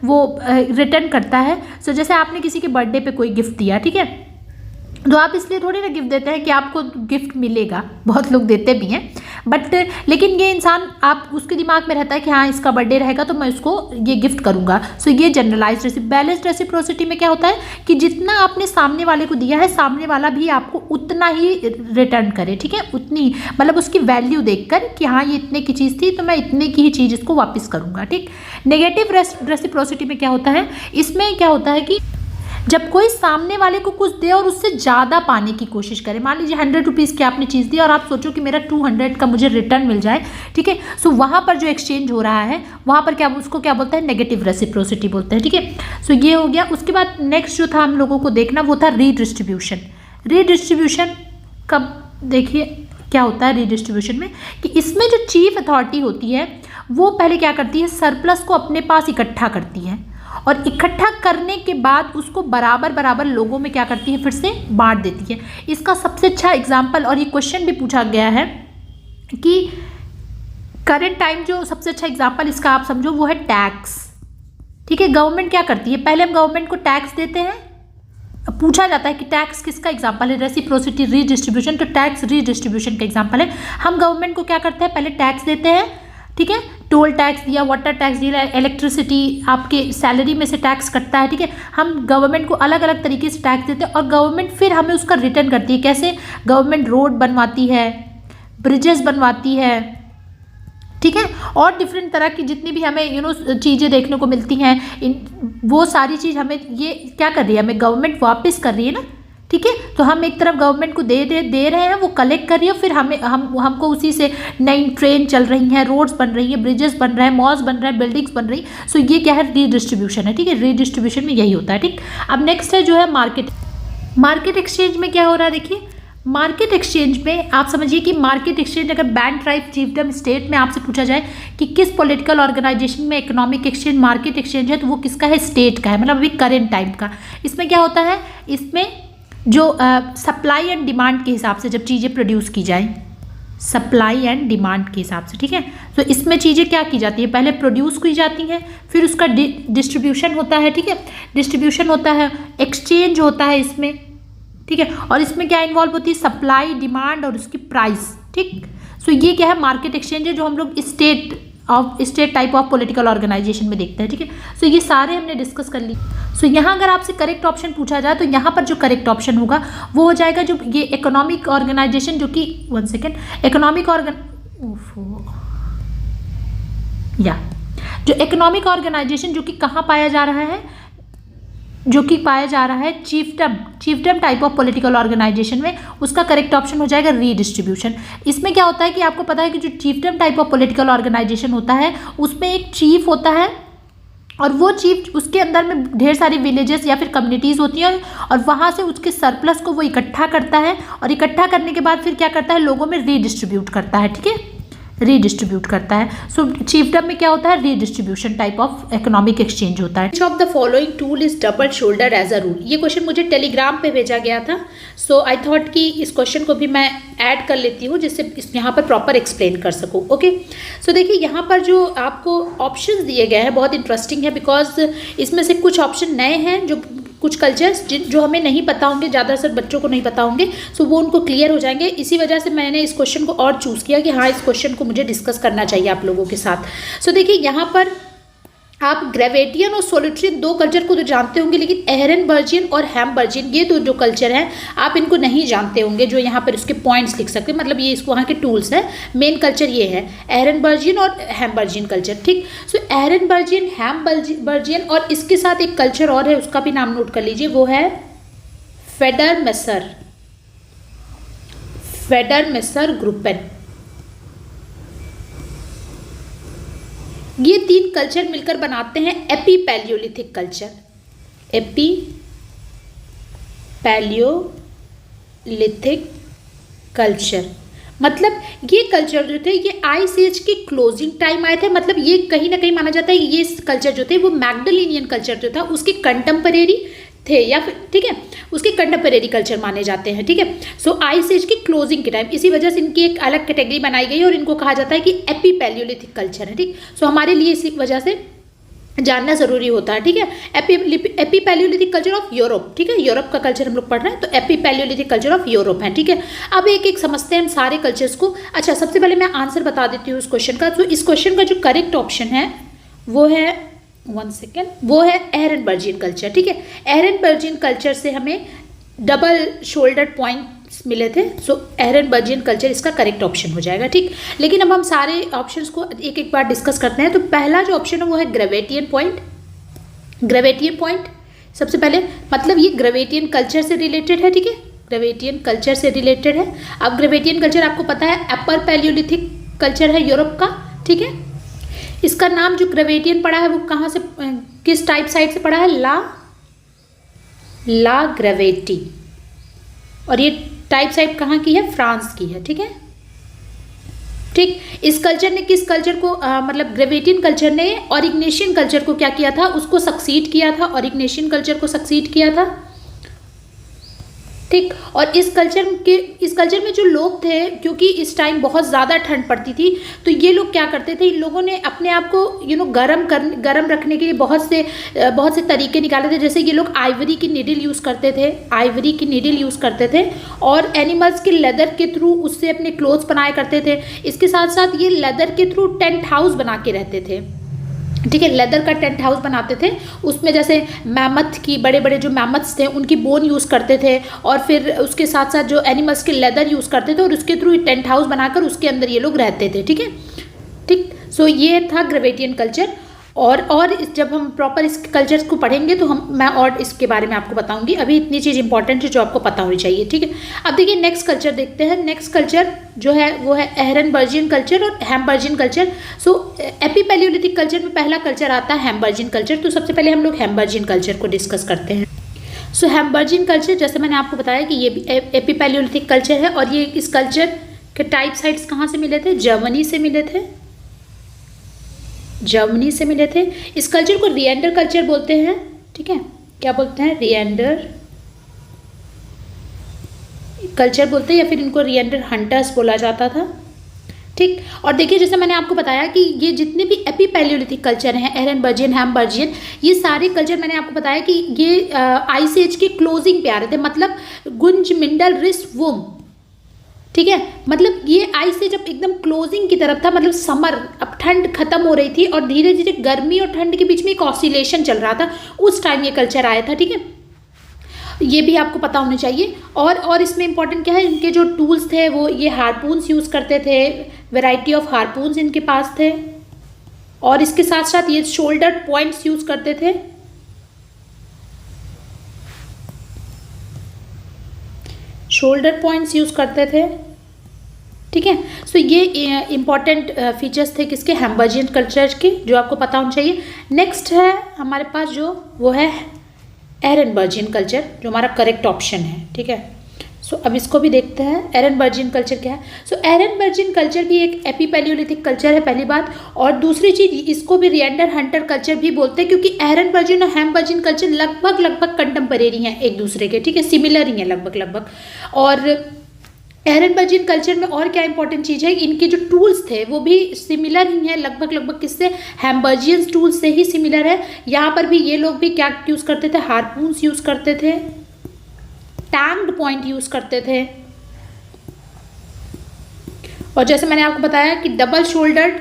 वो रिटर्न करता है। सो जैसे आपने किसी के बर्थडे पे कोई गिफ्ट दिया, ठीक है, तो आप इसलिए थोड़ी ना गिफ्ट देते हैं कि आपको गिफ्ट मिलेगा, बहुत लोग देते भी हैं, बट लेकिन ये इंसान, आप उसके दिमाग में रहता है कि हाँ इसका बर्थडे रहेगा तो मैं उसको ये गिफ्ट करूँगा। सो ये जनरलाइज्ड। बैलेंस्ड रेसिप्रोसिटी में क्या होता है कि जितना आपने सामने वाले को दिया है, सामने वाला भी आपको उतना ही रिटर्न करे। ठीक है, उतनी मतलब उसकी वैल्यू देखकर कि हाँ ये इतने की चीज़ थी तो मैं इतने की ही चीज़ इसको वापस करूँगा। ठीक, नेगेटिव रेसिप्रोसिटी में क्या होता है, इसमें क्या होता है कि जब कोई सामने वाले को कुछ दे और उससे ज़्यादा पाने की कोशिश करे, मान लीजिए 100 रुपीज़ की आपने चीज़ दी और आप सोचो कि मेरा 200 का मुझे रिटर्न मिल जाए। ठीक है, सो वहाँ पर जो एक्सचेंज हो रहा है वहाँ पर क्या, उसको क्या बोलते हैं, नेगेटिव रेसिप्रोसिटी बोलते हैं। ठीक है, सो ये हो गया। उसके बाद नेक्स्ट जो था हम लोगों को देखना वो था रीडिस्ट्रीब्यूशन। रीडिस्ट्रीब्यूशन कब, देखिए क्या होता है रीडिस्ट्रीब्यूशन में कि इसमें जो चीफ अथॉरिटी होती है वो पहले क्या करती है, सरप्लस को अपने पास इकट्ठा करती है और इकट्ठा करने के बाद उसको बराबर बराबर लोगों में क्या करती है, फिर से बांट देती है। इसका सबसे अच्छा एग्जाम्पल, और ये क्वेश्चन भी पूछा गया है कि करंट टाइम जो सबसे अच्छा एग्जाम्पल इसका आप समझो वो है टैक्स। ठीक है, गवर्नमेंट क्या करती है, पहले हम गवर्नमेंट को टैक्स देते हैं, पूछा जाता है कि टैक्स किसका एग्जाम्पल है, रेसिप्रोसिटी, रीडिस्ट्रीब्यूशन, तो टैक्स रीडिस्ट्रीब्यूशन का एग्जाम्पल है। हम गवर्नमेंट को क्या करते हैं, पहले टैक्स देते हैं, ठीक है, टोल टैक्स दिया, वाटर टैक्स दिया, इलेक्ट्रिसिटी, आपके सैलरी में से टैक्स कटता है। ठीक है, हम गवर्नमेंट को अलग अलग तरीके से टैक्स देते हैं और गवर्नमेंट फिर हमें उसका रिटर्न करती है। कैसे, गवर्नमेंट रोड बनवाती है, ब्रिजेस बनवाती है, ठीक है। और डिफरेंट तरह की जितनी भी हमें चीज़ें देखने को मिलती हैं, वो सारी चीज़ हमें ये क्या कर रही है, हमें गवर्नमेंट वापस कर रही है ना, ठीक है। तो हम एक तरफ गवर्नमेंट को दे रहे हैं, वो कलेक्ट कर रही है, फिर हमको उसी से नई ट्रेन चल रही हैं, रोड्स बन रही है, ब्रिजेस बन रहे हैं, मॉल्स बन रहे हैं, बिल्डिंग्स बन रही। सो ये क्या है, रीडिस्ट्रीब्यूशन है, ठीक है। रीडिस्ट्रीब्यूशन में यही होता है, ठीक। अब नेक्स्ट है जो है मार्केट एक्सचेंज में क्या हो रहा है, देखिए मार्केट एक्सचेंज में आप समझिए कि मार्केट एक्सचेंज अगर बैंक, ट्राइब, चिफ्टम, स्टेट में आपसे पूछा जाए कि किस पॉलिटिकल ऑर्गेनाइजेशन में इकोनॉमिक एक्सचेंज मार्केट एक्सचेंज है, तो वो किसका है, स्टेट का है, मतलब अभी करेंट टाइम का। इसमें क्या होता है, इसमें जो सप्लाई एंड डिमांड के हिसाब से जब चीज़ें प्रोड्यूस की जाए, सप्लाई एंड डिमांड के हिसाब से, ठीक है। तो इसमें चीज़ें क्या की जाती है, पहले प्रोड्यूस की जाती हैं, फिर उसका डिस्ट्रीब्यूशन होता है, ठीक है। डिस्ट्रीब्यूशन होता है, एक्सचेंज होता है इसमें, ठीक है। और इसमें क्या इन्वॉल्व होती है, सप्लाई, डिमांड और उसकी प्राइस, ठीक। सो ये क्या है, मार्केट एक्सचेंज है, जो हम लोग state type of political organisation में देखते हैं, ठीक है। सो ये सारे हमने डिस्कस कर ली। सो यहाँ अगर आपसे करेक्ट ऑप्शन पूछा जाए, तो यहाँ पर जो करेक्ट ऑप्शन होगा वो हो जाएगा जो ये इकोनॉमिक ऑर्गेनाइजेशन, जो कि जो इकोनॉमिक ऑर्गेनाइजेशन जो कि कहाँ पाया जा रहा है, जो कि पाया जा रहा है चीफ्टम टाइप ऑफ पॉलिटिकल ऑर्गेनाइजेशन में, उसका करेक्ट ऑप्शन हो जाएगा रीडिस्ट्रीब्यूशन। इसमें क्या होता है कि आपको पता है कि जो चीफ्टम टाइप ऑफ पॉलिटिकल ऑर्गेनाइजेशन होता है, उसमें एक चीफ होता है, और वो चीफ, उसके अंदर में ढेर सारी विलेजेस या फिर कम्युनिटीज़ होती हैं, और वहाँ से उसके सरप्लस को वो इकट्ठा करता है, और इकट्ठा करने के बाद फिर क्या करता है, लोगों में रीडिस्ट्रीब्यूट करता है, ठीक है, रीडिस्ट्रीब्यूट करता है। सो चीफ्टम में क्या होता है, redistribution type of economic exchange होता है। Of the following tool is double shoulder edge a rule. ये क्वेश्चन मुझे टेलीग्राम पे भेजा गया था, सो आई थॉट कि इस क्वेश्चन को भी मैं ऐड कर लेती हूँ, जिससे यहाँ पर प्रॉपर एक्सप्लेन कर सकूँ। ओके, सो देखिए यहाँ पर जो आपको ऑप्शंस दिए गए हैं बहुत इंटरेस्टिंग है, बिकॉज इसमें से कुछ ऑप्शन नए हैं, जो कुछ कल्चर्स जो हमें नहीं पता होंगे, ज़्यादातर बच्चों को नहीं पता होंगे, सो वो उनको क्लियर हो जाएंगे। इसी वजह से मैंने इस क्वेश्चन को और चूज़ किया कि हाँ, इस क्वेश्चन को मुझे डिस्कस करना चाहिए आप लोगों के साथ। सो देखिए यहाँ पर आप ग्रेवेटियन और सोलिट्रियन दो कल्चर को तो जानते होंगे, लेकिन एहरनबर्जियन और हैम्बर्जियन ये दो जो कल्चर हैं आप इनको नहीं जानते होंगे, जो यहाँ पर उसके पॉइंट्स लिख सकते हैं, मतलब ये इसको वहाँ के टूल्स हैं। मेन कल्चर ये है एहरनबर्जियन और हैम्बर्जियन कल्चर, ठीक। सो एहरनबर्जियन, हैम्बर्जियन, और इसके साथ एक कल्चर और है, उसका भी नाम नोट कर लीजिए, वो है फेडरमेसर ग्रुपेन। ये तीन कल्चर मिलकर बनाते हैं एपीपैलियोलिथिक कल्चर। एपीपैलियोलिथिक कल्चर मतलब ये कल्चर जो थे ये आइस एज के क्लोजिंग टाइम आए थे, मतलब ये कहीं ना कहीं माना जाता है ये कल्चर जो थे वो मैग्डलिनियन कल्चर जो था उसके कंटेम्परेरी थे, या फिर ठीक है उसके कंटेम्परेरी कल्चर माने जाते हैं, ठीक है। सो आइस एज की क्लोजिंग के टाइम, इसी वजह से इनकी एक अलग कैटेगरी बनाई गई है और इनको कहा जाता है कि एपीपैलियोलिथिक कल्चर है, ठीक। सो हमारे लिए इसी वजह से जानना जरूरी होता है, ठीक है। एपीपैलियोलिथिक कल्चर ऑफ यूरोप, ठीक है, यूरोप का कल्चर हम लोग पढ़ रहे हैं, तो एपीपैलियोलिथिक कल्चर ऑफ यूरोप है, ठीक है। अब एक एक समझते हैं हम सारे कल्चर्स को। अच्छा, सबसे पहले मैं आंसर बता देती हूँ इस क्वेश्चन का। तो इस क्वेश्चन का जो करेक्ट ऑप्शन है वो है वो है एहरनबर्जियन कल्चर, ठीक है। एहरनबर्जियन कल्चर से हमें डबल शोल्डर पॉइंट्स मिले थे, सो एहरनबर्जियन कल्चर इसका करेक्ट ऑप्शन हो जाएगा, ठीक। लेकिन अब हम सारे ऑप्शंस को एक एक बार डिस्कस करते हैं। तो पहला जो ऑप्शन है वो है ग्रेवेटियन पॉइंट। ग्रेवेटियन पॉइंट सबसे पहले मतलब ये ग्रेवेटियन कल्चर से रिलेटेड है, ठीक है, ग्रेवेटियन कल्चर से रिलेटेड है। अब ग्रेवेटियन कल्चर आपको पता है अपर पैलियोलिथिक कल्चर है यूरोप का, ठीक है। इसका नाम जो ग्रेवेटियन पड़ा है वो कहाँ से, किस टाइप साइड से पड़ा है, ला ग्रेवेटी, और ये टाइप साइड कहाँ की है, फ्रांस की है, ठीक है, ठीक। इस कल्चर ने किस कल्चर को मतलब ग्रेवेटियन कल्चर ने ऑरिग्नेशियन कल्चर को क्या किया था, उसको सक्सीड किया था, ऑरिग्नेशियन कल्चर को सक्सीड किया था, ठीक। और इस कल्चर में जो लोग थे, क्योंकि इस टाइम बहुत ज़्यादा ठंड पड़ती थी, तो ये लोग क्या करते थे, इन लोगों ने अपने आप को गर्म रखने के लिए बहुत से तरीके निकाले थे। जैसे ये लोग आइवरी की नीडल यूज़ करते थे, और एनिमल्स के लेदर के थ्रू उससे अपने क्लोथ्स बनाया करते थे। इसके साथ साथ ये लेदर के थ्रू टेंट हाउस बना के रहते थे, ठीक है, लेदर का टेंट हाउस बनाते थे। उसमें जैसे मैमथ की बड़े बड़े जो मैमथ्स थे उनकी बोन यूज़ करते थे, और फिर उसके साथ साथ जो एनिमल्स के लेदर यूज़ करते थे, और उसके थ्रू टेंट हाउस बनाकर उसके अंदर ये लोग रहते थे, ठीक है, ठीक। सो ये था ग्रेवेटियन कल्चर। और जब हम प्रॉपर इस कल्चर्स को पढ़ेंगे तो मैं और इसके बारे में आपको बताऊंगी। अभी इतनी चीज़ इंपॉर्टेंट है जो आपको पता होनी चाहिए, ठीक है। अब देखिए नेक्स्ट कल्चर देखते हैं। नेक्स्ट कल्चर जो है वो है एहरनबर्जियन कल्चर और हैम्बर्जियन कल्चर। सो एपीपैलियोलिथिक कल्चर में पहला कल्चर आता है हैम्बर्जियन कल्चर। तो सबसे पहले हम लोग हैम्बर्जियन कल्चर को डिस्कस करते हैं। सो हैम्बर्जियन कल्चर, जैसे मैंने आपको बताया कि ये भी एपीपैलियोलिथिक कल्चर है और ये इस कल्चर के टाइप साइट्स कहाँ से मिले थे? जर्मनी से मिले थे, जर्मनी से मिले थे। इस कल्चर को रिएंडर कल्चर बोलते हैं, ठीक है। क्या बोलते हैं? रिएंडर कल्चर बोलते हैं, या फिर इनको रिएंडर हंटर्स बोला जाता था, ठीक। और देखिए जैसे मैंने आपको बताया कि ये जितने भी एपीपैलियोलिथिक कल्चर हैं, एहरनबर्जियन, हैम्बर्जियन, ये सारे कल्चर मैंने आपको बताया कि ये आइस एज के क्लोजिंग पे आ रहे थे, मतलब गुंज मिंडल रिस वुम, ठीक है। मतलब ये आइस एज जब एकदम क्लोजिंग की तरफ था, मतलब समर, अब ठंड खत्म हो रही थी और धीरे धीरे गर्मी और ठंड के बीच में एक ऑसिलेशन चल रहा था, उस टाइम ये कल्चर आया था, ठीक है। ये भी आपको पता होना चाहिए। और इसमें इंपॉर्टेंट क्या है, इनके जो टूल्स थे वो ये हार्पून्स यूज़ करते थे, वैरायटी ऑफ हार्पून्स इनके पास थे, और इसके साथ साथ ये शोल्डर पॉइंट्स यूज़ करते थे, शोल्डर पॉइंट्स यूज़ करते थे, ठीक है। सो ये इंपॉर्टेंट फीचर्स थे किसके? हैम्बर्जियन कल्चर के, जो आपको पता होना चाहिए। नेक्स्ट है हमारे पास जो वो है एहरनबर्जियन कल्चर, जो हमारा करेक्ट ऑप्शन है, ठीक है। सो अब इसको भी देखते हैं, एहरनबर्जियन कल्चर क्या है। सो एहरनबर्जियन कल्चर भी एक एपीपैलियोलिथिक कल्चर है, पहली बात। और दूसरी चीज़, इसको भी रिएंडर हंटर कल्चर भी बोलते हैं, क्योंकि एहरनबर्जियन और हैम्बर्जियन कल्चर लगभग कंटेम्परेरी हैं एक दूसरे के, ठीक है, सिमिलर ही हैं लगभग। और एहरनबर्जियन कल्चर में और क्या इंपॉर्टेंट चीज़ है, इनके जो टूल्स थे वो भी सिमिलर ही हैं लगभग किससे? हैम्बर्जियन टूल्स से ही सिमिलर है। यहाँ पर भी ये लोग भी क्या यूज़ करते थे? हार्पून्स यूज़ करते थे, टैंग्ड पॉइंट यूज़ करते थे, और जैसे मैंने आपको बताया कि डबल शोल्डर्ड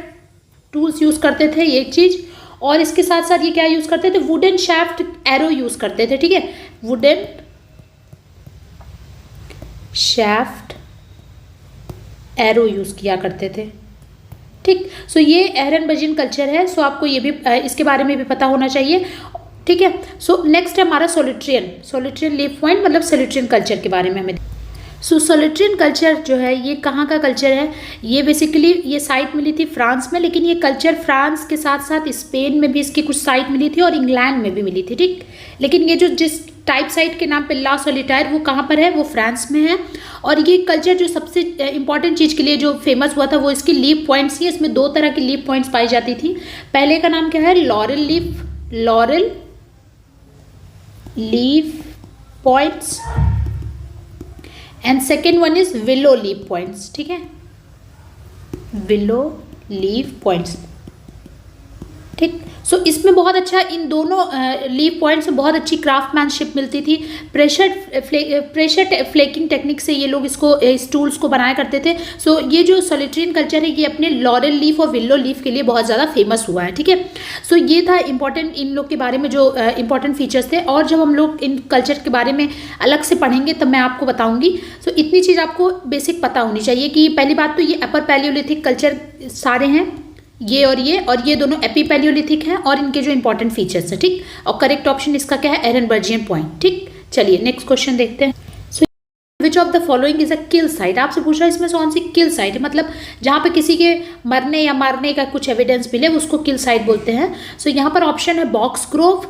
टूल्स यूज़ करते थे, ये चीज़। और इसके साथ साथ ये क्या यूज़ करते थे? वुडन शाफ्ट एरो यूज़ करते थे, ठीक है, वुडन शाफ्ट एरो यूज़ किया करते थे, ठीक। सो ये एहरनबर्जियन कल्चर है। सो आपको ये भी इसके बारे में भी पता होना चाहिए, ठीक है। सो नेक्स्ट है हमारा सोलिट्रियन लीफ पॉइंट, मतलब सोलिट्रियन कल्चर के बारे में हमें। सो सोलिट्रियन कल्चर जो है ये कहाँ का कल्चर है? ये बेसिकली ये साइट मिली थी फ्रांस में, लेकिन ये कल्चर फ्रांस के साथ साथ स्पेन में भी इसकी कुछ साइट मिली थी और इंग्लैंड में भी मिली थी, ठीक। लेकिन ये जो जिस टाइप साइट के नाम पे ला सोलिटायर, वो कहाँ पर है? वो फ्रांस में है। और ये कल्चर जो सबसे इंपॉर्टेंट चीज़ के लिए जो फेमस हुआ था वो इसकी लीफ पॉइंट्स ही। इसमें दो तरह की लीफ पॉइंट्स पाई जाती थी। पहले का नाम क्या है? Laurel leaf points, and second one is willow leaf points, ठीक है, विलो लीफ पॉइंट्स, ठीक। सो इसमें बहुत अच्छा, इन दोनों लीफ पॉइंट्स में बहुत अच्छी क्राफ्टमैनशिप मिलती थी। प्रेशर फ्लेकिंग टेक्निक से ये लोग इस टूल्स को बनाया करते थे। सो ये जो सोलिट्रियन कल्चर है ये अपने लॉरेल लीफ और विलो लीफ के लिए बहुत ज़्यादा फेमस हुआ है, ठीक है। सो ये था इंपॉर्टेंट इन लोग के बारे में जो इंपॉर्टेंट फीचर्स थे। और जब हम लोग इन कल्चर के बारे में अलग से पढ़ेंगे तब मैं आपको बताऊँगी। सो इतनी चीज़ आपको बेसिक पता होनी चाहिए कि पहली बात तो ये अपर पैलियोलिथिक कल्चर सारे हैं, ये और ये दोनों एपीपैलियोलिथिक हैं, और इनके जो इंपॉर्टेंट फीचर्स हैं, ठीक। और करेक्ट ऑप्शन इसका क्या है? एहरनबर्जियन पॉइंट, ठीक। चलिए नेक्स्ट क्वेश्चन देखते हैं। So which of the following is a kill site? आपसे पूछ रहा है इसमें कौन सी किल साइट है, मतलब जहाँ पे किसी के मरने या मारने का कुछ एविडेंस मिले उसको किल साइट बोलते हैं। सो यहाँ पर ऑप्शन है बॉक्स ग्रोव,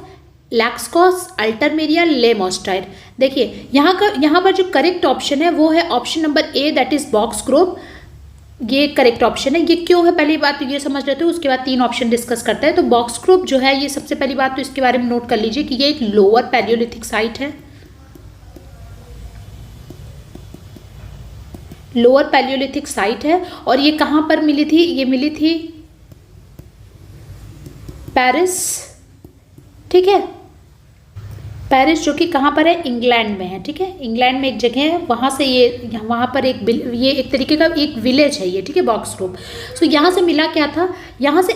लैक्सकॉस, अल्टरमेरिया, ले मॉस्टाइर। देखिए यहाँ पर जो करेक्ट ऑप्शन है वो है option number A, that is box Grove. ये करेक्ट ऑप्शन है। ये क्यों है? पहली बात तो ये समझ लेते हो, उसके बाद तीन ऑप्शन डिस्कस करते हैं। तो बॉक्स ग्रुप जो है ये सबसे पहली बात तो इसके बारे में नोट कर लीजिए कि ये एक लोअर पैलियोलिथिक साइट है, लोअर पैलियोलिथिक साइट है। और ये कहाँ पर मिली थी? ये मिली थी पेरिस, ठीक है, पेरिस जो कि कहाँ पर है? इंग्लैंड में है, ठीक है, इंग्लैंड में एक जगह है, वहाँ से ये वहाँ पर ये एक तरीके का एक विलेज है ये, ठीक है, बॉक्स ग्रुप। सो यहाँ से मिला क्या था? यहाँ से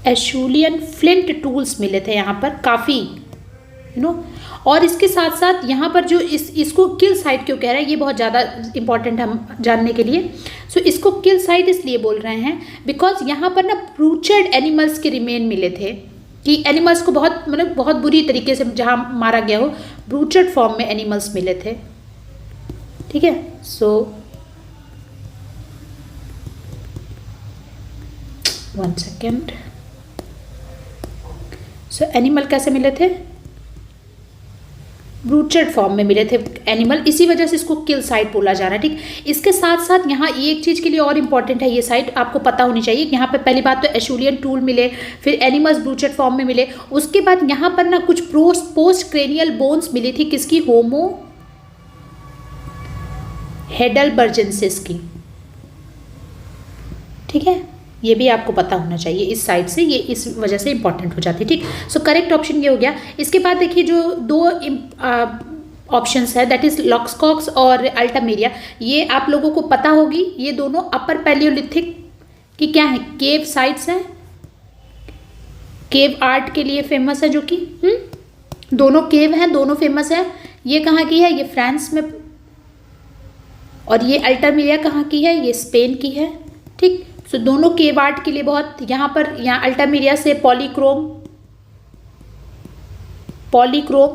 एशुलियन फ्लिंट टूल्स मिले थे यहाँ पर काफ़ी, और इसके साथ साथ यहाँ पर जो इसको किल साइट क्यों कह रहा है, ये बहुत ज़्यादा इंपॉर्टेंट है हम जानने के लिए। सो इसको किल साइट इसलिए बोल रहे हैं बिकॉज यहाँ पर ना ब्रूचर्ड एनिमल्स के रिमेन मिले थे, कि एनिमल्स को बहुत मतलब बहुत बुरी तरीके से जहाँ मारा गया हो, ब्रूचर्ड फॉर्म में एनिमल्स मिले थे। ठीक है, सो 1 सेकेंड। सो एनिमल कैसे मिले थे, ब्रूचर्ड फॉर्म में मिले थे एनिमल, इसी वजह से इसको किल साइट बोला जा रहा है। ठीक, इसके साथ साथ यहाँ एक चीज़ के लिए और इम्पॉर्टेंट है, ये साइट आपको पता होनी चाहिए। यहाँ पे पहली बात तो एशुलियन टूल मिले, फिर एनिमल्स ब्रूचर्ड फॉर्म में मिले, उसके बाद यहाँ पर ना कुछ पोस्ट क्रेनियल बोन्स मिली थी, किसकी, होमो हेडलबर्जेंसिस की। ठीक है, ये भी आपको पता होना चाहिए इस साइड से, ये इस वजह से इंपॉर्टेंट हो जाती है। ठीक, सो करेक्ट ऑप्शन ये हो गया। इसके बाद देखिए जो दो ऑप्शंस है, दैट इज लॉक्सकॉक्स और अल्टामेरिया, ये आप लोगों को पता होगी। ये दोनों अपर पैलियोलिथिक की क्या है, केव साइट्स हैं, केव आर्ट के लिए फेमस है, जो कि दोनों केव हैं, दोनों फेमस है। ये कहाँ की है, ये फ्रांस में, और ये अल्टामेरिया कहाँ की है, ये स्पेन की है। ठीक, सो दोनों केव आर्ट के लिए बहुत, यहाँ पर अल्टामेरिया से पॉलीक्रोम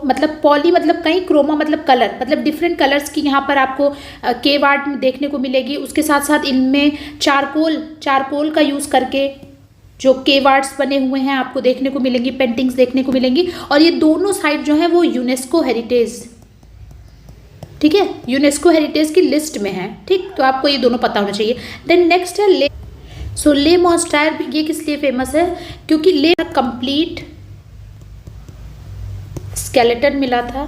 मतलब पॉली मतलब कहीं, क्रोमा मतलब कलर, मतलब डिफरेंट कलर्स की यहाँ पर आपको केव आर्ट में देखने को मिलेगी। उसके साथ साथ इनमें चारकोल का यूज़ करके जो केव आर्ट्स बने हुए हैं आपको देखने को मिलेंगी, पेंटिंग्स देखने को मिलेंगी। और ये दोनों साइट जो है वो यूनेस्को हेरिटेज, ठीक है, यूनेस्को हेरिटेज की लिस्ट में है। ठीक, तो आपको ये दोनों पता होना चाहिए। देन नेक्स्ट है ले। सो ले मॉन्स्टायर, ये किस लिए फेमस है, क्योंकि ले कंप्लीट स्केलेटन मिला था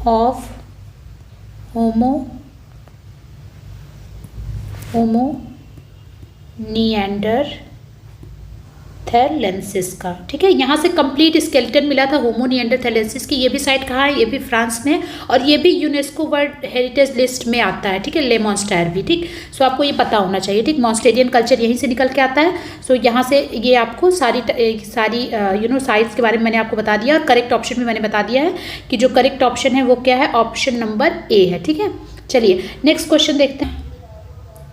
ऑफ होमो निएंडरथैलेंसिस का। ठीक है, यहाँ से कंप्लीट स्केलेटन मिला था होमो निएंडरथैलेंसिस की। ये भी साइट कहाँ है, ये भी फ्रांस में, और ये भी यूनेस्को वर्ल्ड हेरिटेज लिस्ट में आता है। ठीक है, ले मॉन्स्टायर भी। ठीक, सो आपको ये पता होना चाहिए। ठीक, मॉन्स्टेरियन कल्चर यहीं से निकल के आता है। सो यहाँ से ये आपको सारी साइट्स के बारे में मैंने आपको बता दिया, और करेक्ट ऑप्शन भी मैंने बता दिया है कि जो करेक्ट ऑप्शन है वो क्या है, ऑप्शन नंबर ए है। ठीक है, चलिए नेक्स्ट क्वेश्चन देखते हैं।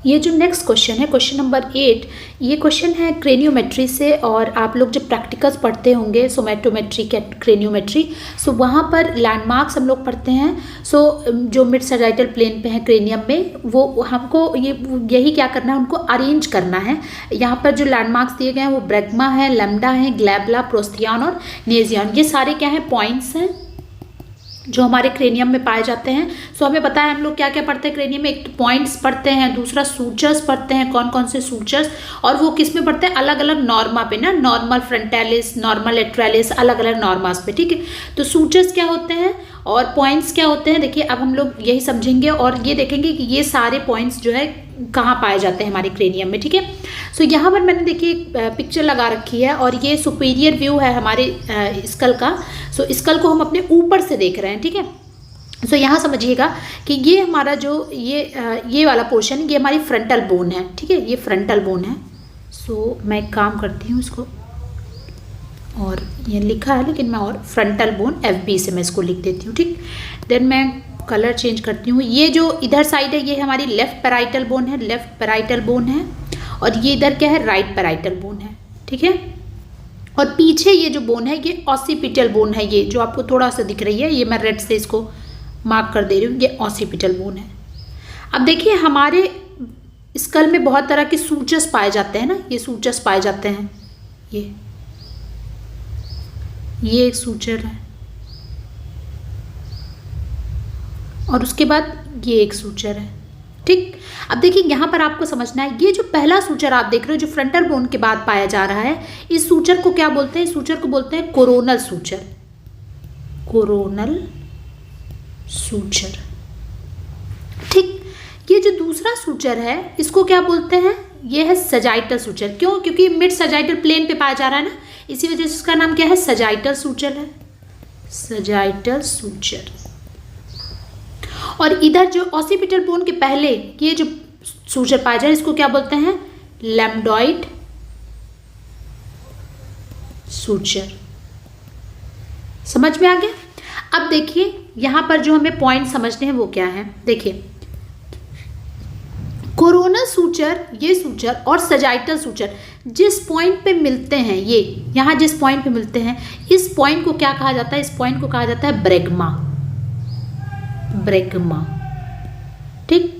ये जो नेक्स्ट क्वेश्चन है, क्वेश्चन नंबर 8, ये क्वेश्चन है क्रेनियोमेट्री से। और आप लोग जब प्रैक्टिकल्स पढ़ते होंगे, सोमेटोमेट्री, क्रेनियोमेट्री, सो वहाँ पर लैंडमार्क्स हम लोग पढ़ते हैं। सो जो मिड सैजिटल प्लेन पे है क्रेनियम में, वो हमको यही क्या करना है, उनको अरेंज करना है। यहाँ पर जो लैंडमार्क्स दिए गए हैं वो ब्रैग्मा है, लैम्डा है, ग्लैबला, प्रोस्थियन और नेजियन, ये सारे क्या हैं, पॉइंट्स हैं जो हमारे क्रेनियम में पाए जाते हैं। सो हमें पता है हम लोग क्या क्या पढ़ते हैं क्रेनियम में, एक तो पॉइंट्स पढ़ते हैं, दूसरा सूचर्स पढ़ते हैं, कौन कौन से सूचर्स, और वो किस में पढ़ते हैं, अलग अलग नॉर्मा पे ना, नॉर्मल फ्रंटालिस, नॉर्मल लेटरालिस, अलग अलग नॉर्मास पे। ठीक है, तो सूचर्स क्या होते हैं और पॉइंट्स क्या होते हैं, देखिए अब हम लोग यही समझेंगे और ये देखेंगे कि ये सारे पॉइंट्स जो है कहाँ पाए जाते हैं हमारे क्रेनियम में। ठीक है, सो यहाँ पर मैंने देखिए एक पिक्चर लगा रखी है, और ये सुपीरियर व्यू है हमारे स्कल का। सो स्कल को हम अपने ऊपर से देख रहे हैं। ठीक है, सो यहाँ समझिएगा कि ये हमारा जो ये वाला पोर्शन, ये हमारी फ्रंटल बोन है। ठीक है, ये फ्रंटल बोन है। सो मैं एक काम करती हूँ इसको, और ये लिखा है लेकिन मैं और फ्रंटल बोन FB से मैं इसको लिख देती हूँ। ठीक, देन मैं कलर चेंज करती हूँ। ये जो इधर साइड है ये हमारी लेफ्ट पैराइटल बोन है, लेफ्ट पैराइटल बोन है, और ये इधर क्या है, राइट पैराइटल बोन है। ठीक है, और पीछे ये जो बोन है ये ऑसिपिटल बोन है, ये जो आपको थोड़ा सा दिख रही है, ये मैं रेड से इसको मार्क कर दे रही हूँ, ये ऑसिपिटल बोन है। अब देखिए हमारे स्कल में बहुत तरह के सूचर्स पाए जाते हैं ना, ये सूचर्स पाए जाते हैं, ये एक सूचर है, और उसके बाद ये एक सूचर है। ठीक, अब देखिए यहाँ पर आपको समझना है, ये जो पहला सूचर आप देख रहे हो जो फ्रंटल बोन के बाद पाया जा रहा है, इस सूचर को क्या बोलते हैं, इस सूचर को बोलते हैं कोरोनल सूचर, कोरोनल सूचर। ठीक, ये जो दूसरा सूचर है इसको क्या बोलते हैं, ये है सजाइटल सूचर। क्यों, क्योंकि मिड सजाइटल प्लेन पे पाया जा रहा है ना, इसी वजह से इसका नाम क्या है, सजाइटल सूचर है, सजाइटल सूचर। और इधर जो ऑसिपिटल बोन के पहले ये जो सूचर पाया जाए इसको क्या बोलते हैं, लैम्डॉइड सूचर। समझ में आ गया। अब देखिए यहाँ पर जो हमें पॉइंट समझने हैं वो क्या है। देखिए कोरोनल सूचर, ये सूचर और सजाइटल सूचर जिस पॉइंट पे मिलते हैं, ये यहाँ जिस पॉइंट पे मिलते हैं, इस पॉइंट को क्या कहा जाता है? इस पॉइंट को कहा जाता है ब्रैगमा। ब्रैगमा, ठीक।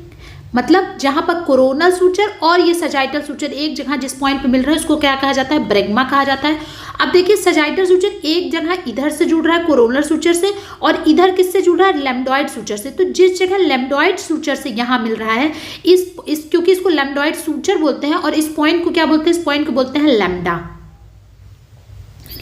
मतलब जहां पर कोरोनल सूचर और ये सजाइटल सूचर एक जगह जिस पॉइंट पे मिल रहा है उसको क्या कहा जाता है? ब्रैगमा कहा जाता है। अब देखिए सजाइटल सूचर एक जगह इधर से जुड़ रहा है कोरोनल सूचर से, और इधर किससे जुड़ रहा है? लैम्डोइड सूचर से। तो जिस जगह लैम्डोइड सूचर से यहाँ मिल रहा है, इस क्योंकि इसको लैम्डोइड सूचर बोलते हैं, और इस पॉइंट को क्या बोलते हैं? इस पॉइंट को बोलते हैं लैम्डा।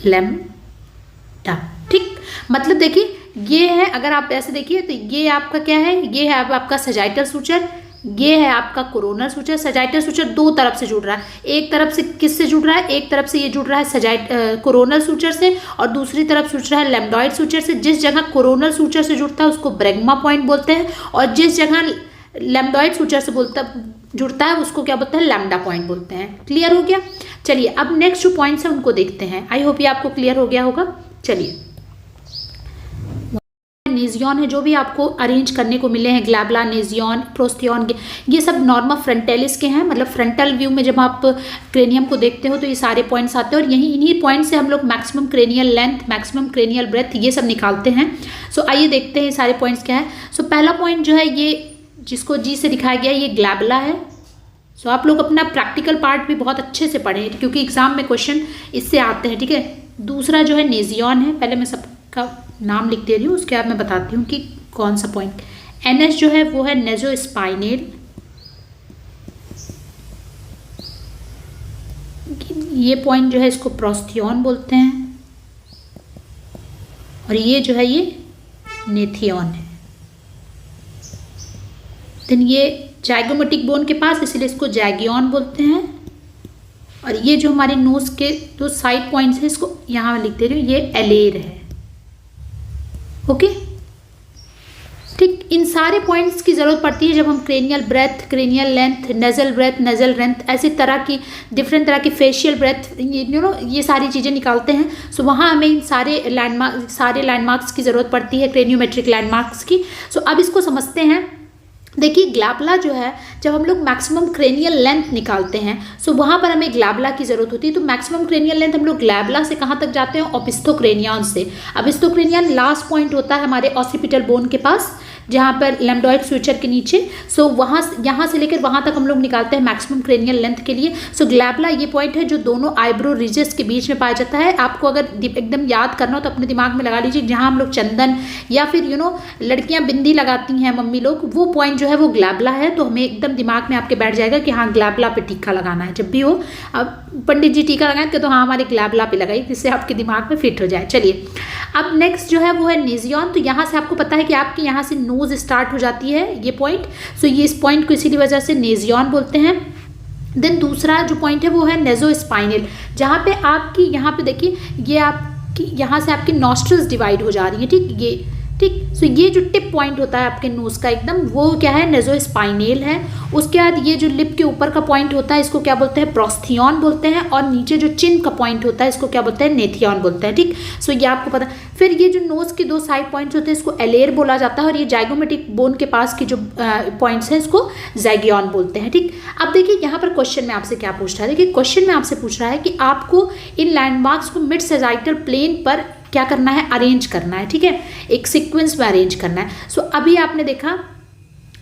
लैम्डा, ठीक। मतलब देखिए ये है, अगर आप ऐसे देखिए तो ये आपका क्या है? ये है आपका सजाइटल सूचर, ये है आपका कोरोनल सूचर। सजाइटल सूचर दो तरफ से जुड़ रहा है, एक तरफ से किससे जुड़ रहा है? एक तरफ से ये जुड़ रहा है कोरोनल सूचर से, और दूसरी तरफ जुड़ रहा है लैम्डोइड सूचर से। जिस जगह कोरोनल सूचर से जुड़ता है उसको ब्रैगमा पॉइंट बोलते हैं, और जिस जगह लैम्डोइड सूचर से जुड़ता है उसको क्या बोलते हैं? लैम्डा पॉइंट बोलते हैं। क्लियर हो गया? चलिए अब नेक्स्ट जो पॉइंट्स है उनको देखते हैं। आई होप ये आपको क्लियर हो गया होगा। चलिए नेजियन है जो भी आपको अरेंज करने को मिले हैं, ग्लैबला, नेजियन, प्रोस्थियन, ये सब नॉर्मा फ्रंटेलिस के हैं। मतलब फ्रंटल व्यू में जब आप क्रेनियम को देखते हो तो ये सारे पॉइंट्स आते हैं, और यही इन्हीं पॉइंट से हम लोग maximum cranial length, maximum cranial breadth ये सब निकालते हैं। सो आइए देखते हैं ये सारे पॉइंट्स क्या है। सो पहला पॉइंट जो है ये जिसको जी से दिखाया गया ये ग्लैबला है। सो आप लोग अपना प्रैक्टिकल पार्ट भी बहुत अच्छे से पढ़ें क्योंकि एग्जाम में क्वेश्चन इससे आते हैं, ठीक है। दूसरा जो है नेजियन है, पहले मैं सबका नाम लिख दे रही हूँ, उसके बाद मैं बताती हूँ कि कौन सा पॉइंट। एनएस जो है वो है नेजोस्पाइनल, ये पॉइंट जो है इसको प्रोस्थियन बोलते हैं, और ये जो है ये नेथियन है। देन ये जाइगोमेटिक बोन के पास, इसलिए इसको जैगियन बोलते हैं। और ये जो हमारे नोज के दो साइड पॉइंट्स हैं इसको यहाँ लिख दे रही हूँ, ये एलेर है। ओके, ठीक। इन सारे पॉइंट्स की ज़रूरत पड़ती है जब हम cranial breadth, cranial length, nasal breadth, nasal length, ऐसी तरह की डिफरेंट तरह की फेशियल ब्रेथ, ये सारी चीज़ें निकालते हैं। सो वहाँ हमें इन सारे लैंडमार्क्स की ज़रूरत पड़ती है, क्रेनियोमेट्रिक लैंडमार्क्स की। सो अब इसको समझते हैं। देखिए ग्लैबला जो है, जब हम लोग मैक्सिमम क्रेनियल लेंथ निकालते हैं सो वहाँ पर हमें ग्लैबला की ज़रूरत होती है। तो मैक्सिमम क्रेनियल लेंथ हम लोग ग्लैबला से कहाँ तक जाते हैं? ओपिस्थोक्रेनियन से। ओपिस्थोक्रेनियन लास्ट पॉइंट होता है हमारे ऑसिपिटल बोन के पास, जहाँ पर लैम्डोइड सूचर के नीचे। सो यहाँ से लेकर वहाँ तक हम लोग निकालते हैं मैक्सिमम क्रेनियल लेंथ के लिए। सो ग्लैबला ये पॉइंट है जो दोनों आईब्रो रिजेस के बीच में पाया जाता है। आपको अगर एकदम याद करना हो तो अपने दिमाग में लगा लीजिए, जहाँ हम लोग चंदन या फिर लड़कियाँ बिंदी लगाती हैं मम्मी लोग, वो पॉइंट जो है वो ग्लैबला है। तो हमें एकदम दिमाग में आपके बैठ जाएगा कि हाँ ग्लैबला पे टीका लगाना है। जब भी हो अब पंडित जी टीका लगाएं तो हाँ हमारे ग्लैबला पे लगाई, जिससे आपके दिमाग में फिट हो जाए। चलिए अब नेक्स्ट जो है वो है नेजियन। तो यहाँ से आपको पता है कि आपके यहाँ से नोज स्टार्ट हो जाती है ये पॉइंट। सो ये इस पॉइंट को इसीलिए वजह से नेजियन बोलते हैं। देन दूसरा जो पॉइंट है वो है नेजोस्पाइनल, जहाँ पे आपकी यहाँ पे देखिए ये आपकी यहाँ से आपकी नॉस्ट्रल्स डिवाइड हो जा रही है, ठीक। ये ठीक। सो ये जो टिप पॉइंट होता है आपके नोज का एकदम, वो क्या है? नेजोस्पाइनल है। उसके बाद ये जो लिप के ऊपर का पॉइंट होता है इसको क्या बोलते हैं? प्रोस्थियन बोलते हैं। और नीचे जो चिन का पॉइंट होता है इसको क्या बोलते हैं? नेथियन बोलते हैं, ठीक। सो ये आपको पता। फिर ये जो नोज के दो साइड पॉइंट्स होते हैं इसको एलेर बोला जाता है, और ये जाइगोमेटिक बोन के पास की जो पॉइंट्स हैं इसको जैगियन बोलते हैं, ठीक। अब देखिए यहाँ पर क्वेश्चन में आपसे क्या पूछ रहा है। देखिए क्वेश्चन में आपसे पूछ रहा है कि आपको इन लैंडमार्क्स को मिड सैजाइटल प्लेन पर क्या करना है? अरेंज करना है, ठीक है, एक सीक्वेंस में अरेंज करना है। सो अभी आपने देखा,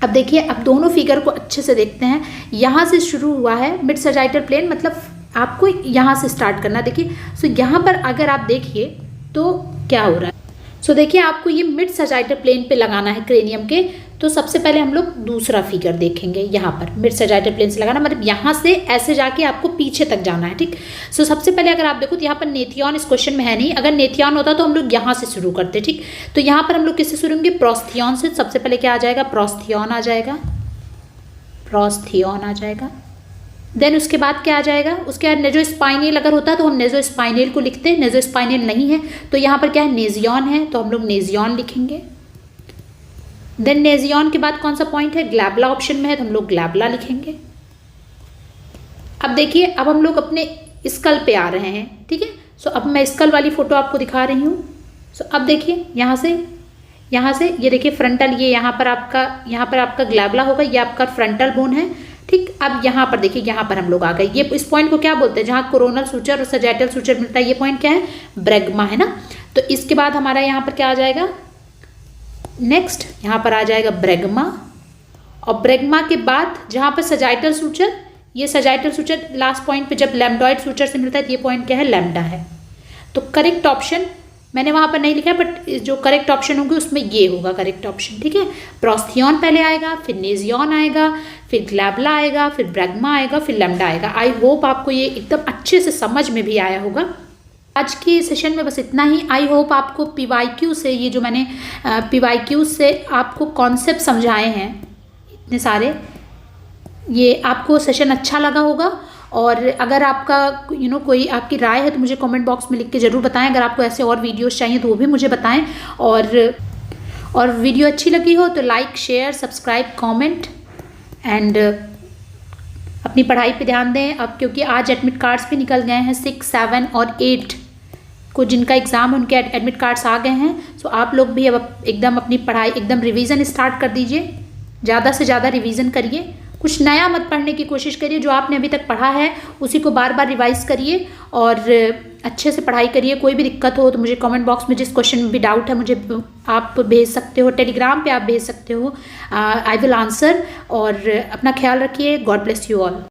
अब देखिए अब दोनों फिगर को अच्छे से देखते हैं। यहाँ से शुरू हुआ है मिड सैजाइटल प्लेन, मतलब आपको यहाँ से स्टार्ट करना। देखिए सो यहाँ पर अगर आप देखिए तो क्या हो रहा है। सो देखिए आपको ये मिड सैजाइटल प्लेन पे लगाना है क्रेनियम के। तो सबसे पहले हम लोग दूसरा फिगर देखेंगे। यहाँ पर मिड सैजाइटल प्लेन से लगाना मतलब यहाँ से ऐसे जाके आपको पीछे तक जाना है, ठीक। सो सबसे पहले अगर आप देखो तो यहाँ पर नेथियन इस क्वेश्चन में है नहीं। अगर नेथियन होता तो हम लोग यहाँ से शुरू करते, ठीक। तो यहाँ पर हम लोग किससे शुरू होंगे? प्रोस्थियन से। सबसे पहले क्या आ जाएगा? प्रोस्थियन आ जाएगा, प्रोस्थियन आ जाएगा। देन उसके बाद क्या आ जाएगा? उसके बाद नेजोस्पाइनल अगर होता है तो हम नेजोस्पाइनल को लिखते हैं। नेजोस्पाइनल नहीं है तो यहाँ पर क्या है? नेजियन है, तो हम लोग नेजियन लिखेंगे। देन नेजियन के बाद कौन सा पॉइंट है? ग्लैबला ऑप्शन में है तो हम लोग ग्लैबला लिखेंगे। अब देखिए अब हम लोग अपने स्कल पे आ रहे हैं, ठीक है। सो अब मैं स्कल वाली फोटो आपको दिखा रही हूँ। सो अब देखिए यहाँ से ये देखिए फ्रंटल, ये यहाँ पर आपका ग्लैबुला होगा, ये आपका फ्रंटल बोन है। ठीक, अब यहाँ पर देखिए, यहाँ पर हम लोग आ गए। ये इस पॉइंट को क्या बोलते हैं, जहाँ कोरोनल सूचर और सजैटल सूचर मिलता है, ये पॉइंट क्या है, ब्रैगमा है ना। तो इसके बाद हमारा यहाँ पर क्या आ जाएगा, नेक्स्ट यहाँ पर आ जाएगा ब्रैगमा, और ब्रैगमा के बाद जहाँ पर सजाइटल सूचर, ये सजाइटल सूचर लास्ट पॉइंट पे जब लैम्डॉइड सूचर से मिलता है, तो ये पॉइंट क्या है, लैम्डा है। तो करेक्ट ऑप्शन मैंने वहाँ पर नहीं लिखा है, बट जो करेक्ट ऑप्शन होंगे उसमें ये होगा करेक्ट ऑप्शन। ठीक है, प्रोस्थियन पहले आएगा, फिर नेजियन आएगा, फिर ग्लैबुला आएगा, फिर ब्रैगमा आएगा, फिर लैम्डा आएगा। आई होप आपको ये एकदम अच्छे से समझ में भी आया होगा। आज के सेशन में बस इतना ही। आई होप आपको PYQ से, ये जो मैंने PYQ से आपको कॉन्सेप्ट समझाए हैं इतने सारे, ये आपको सेशन अच्छा लगा होगा। और अगर आपका कोई आपकी राय है तो मुझे कमेंट बॉक्स में लिख के ज़रूर बताएं। अगर आपको ऐसे और वीडियोस चाहिए तो वो भी मुझे बताएं। और वीडियो अच्छी लगी हो तो like, share, subscribe, comment and अपनी पढ़ाई पे ध्यान दें। अब क्योंकि आज एडमिट कार्ड्स भी निकल गए हैं, 6, 7 और 8 को जिनका एग्ज़ाम, उनके एडमिट कार्ड्स आ गए हैं। सो आप लोग भी अब एकदम अपनी पढ़ाई, एकदम रिवीजन स्टार्ट कर दीजिए। ज़्यादा से ज़्यादा रिवीजन करिए, कुछ नया मत पढ़ने की कोशिश करिए। जो आपने अभी तक पढ़ा है उसी को बार बार रिवाइज करिए और अच्छे से पढ़ाई करिए। कोई भी दिक्कत हो तो मुझे कमेंट बॉक्स में, जिस क्वेश्चन में भी डाउट है, मुझे आप भेज सकते हो, टेलीग्राम पे आप भेज सकते हो। I will answer. और अपना ख्याल रखिए। God bless you all.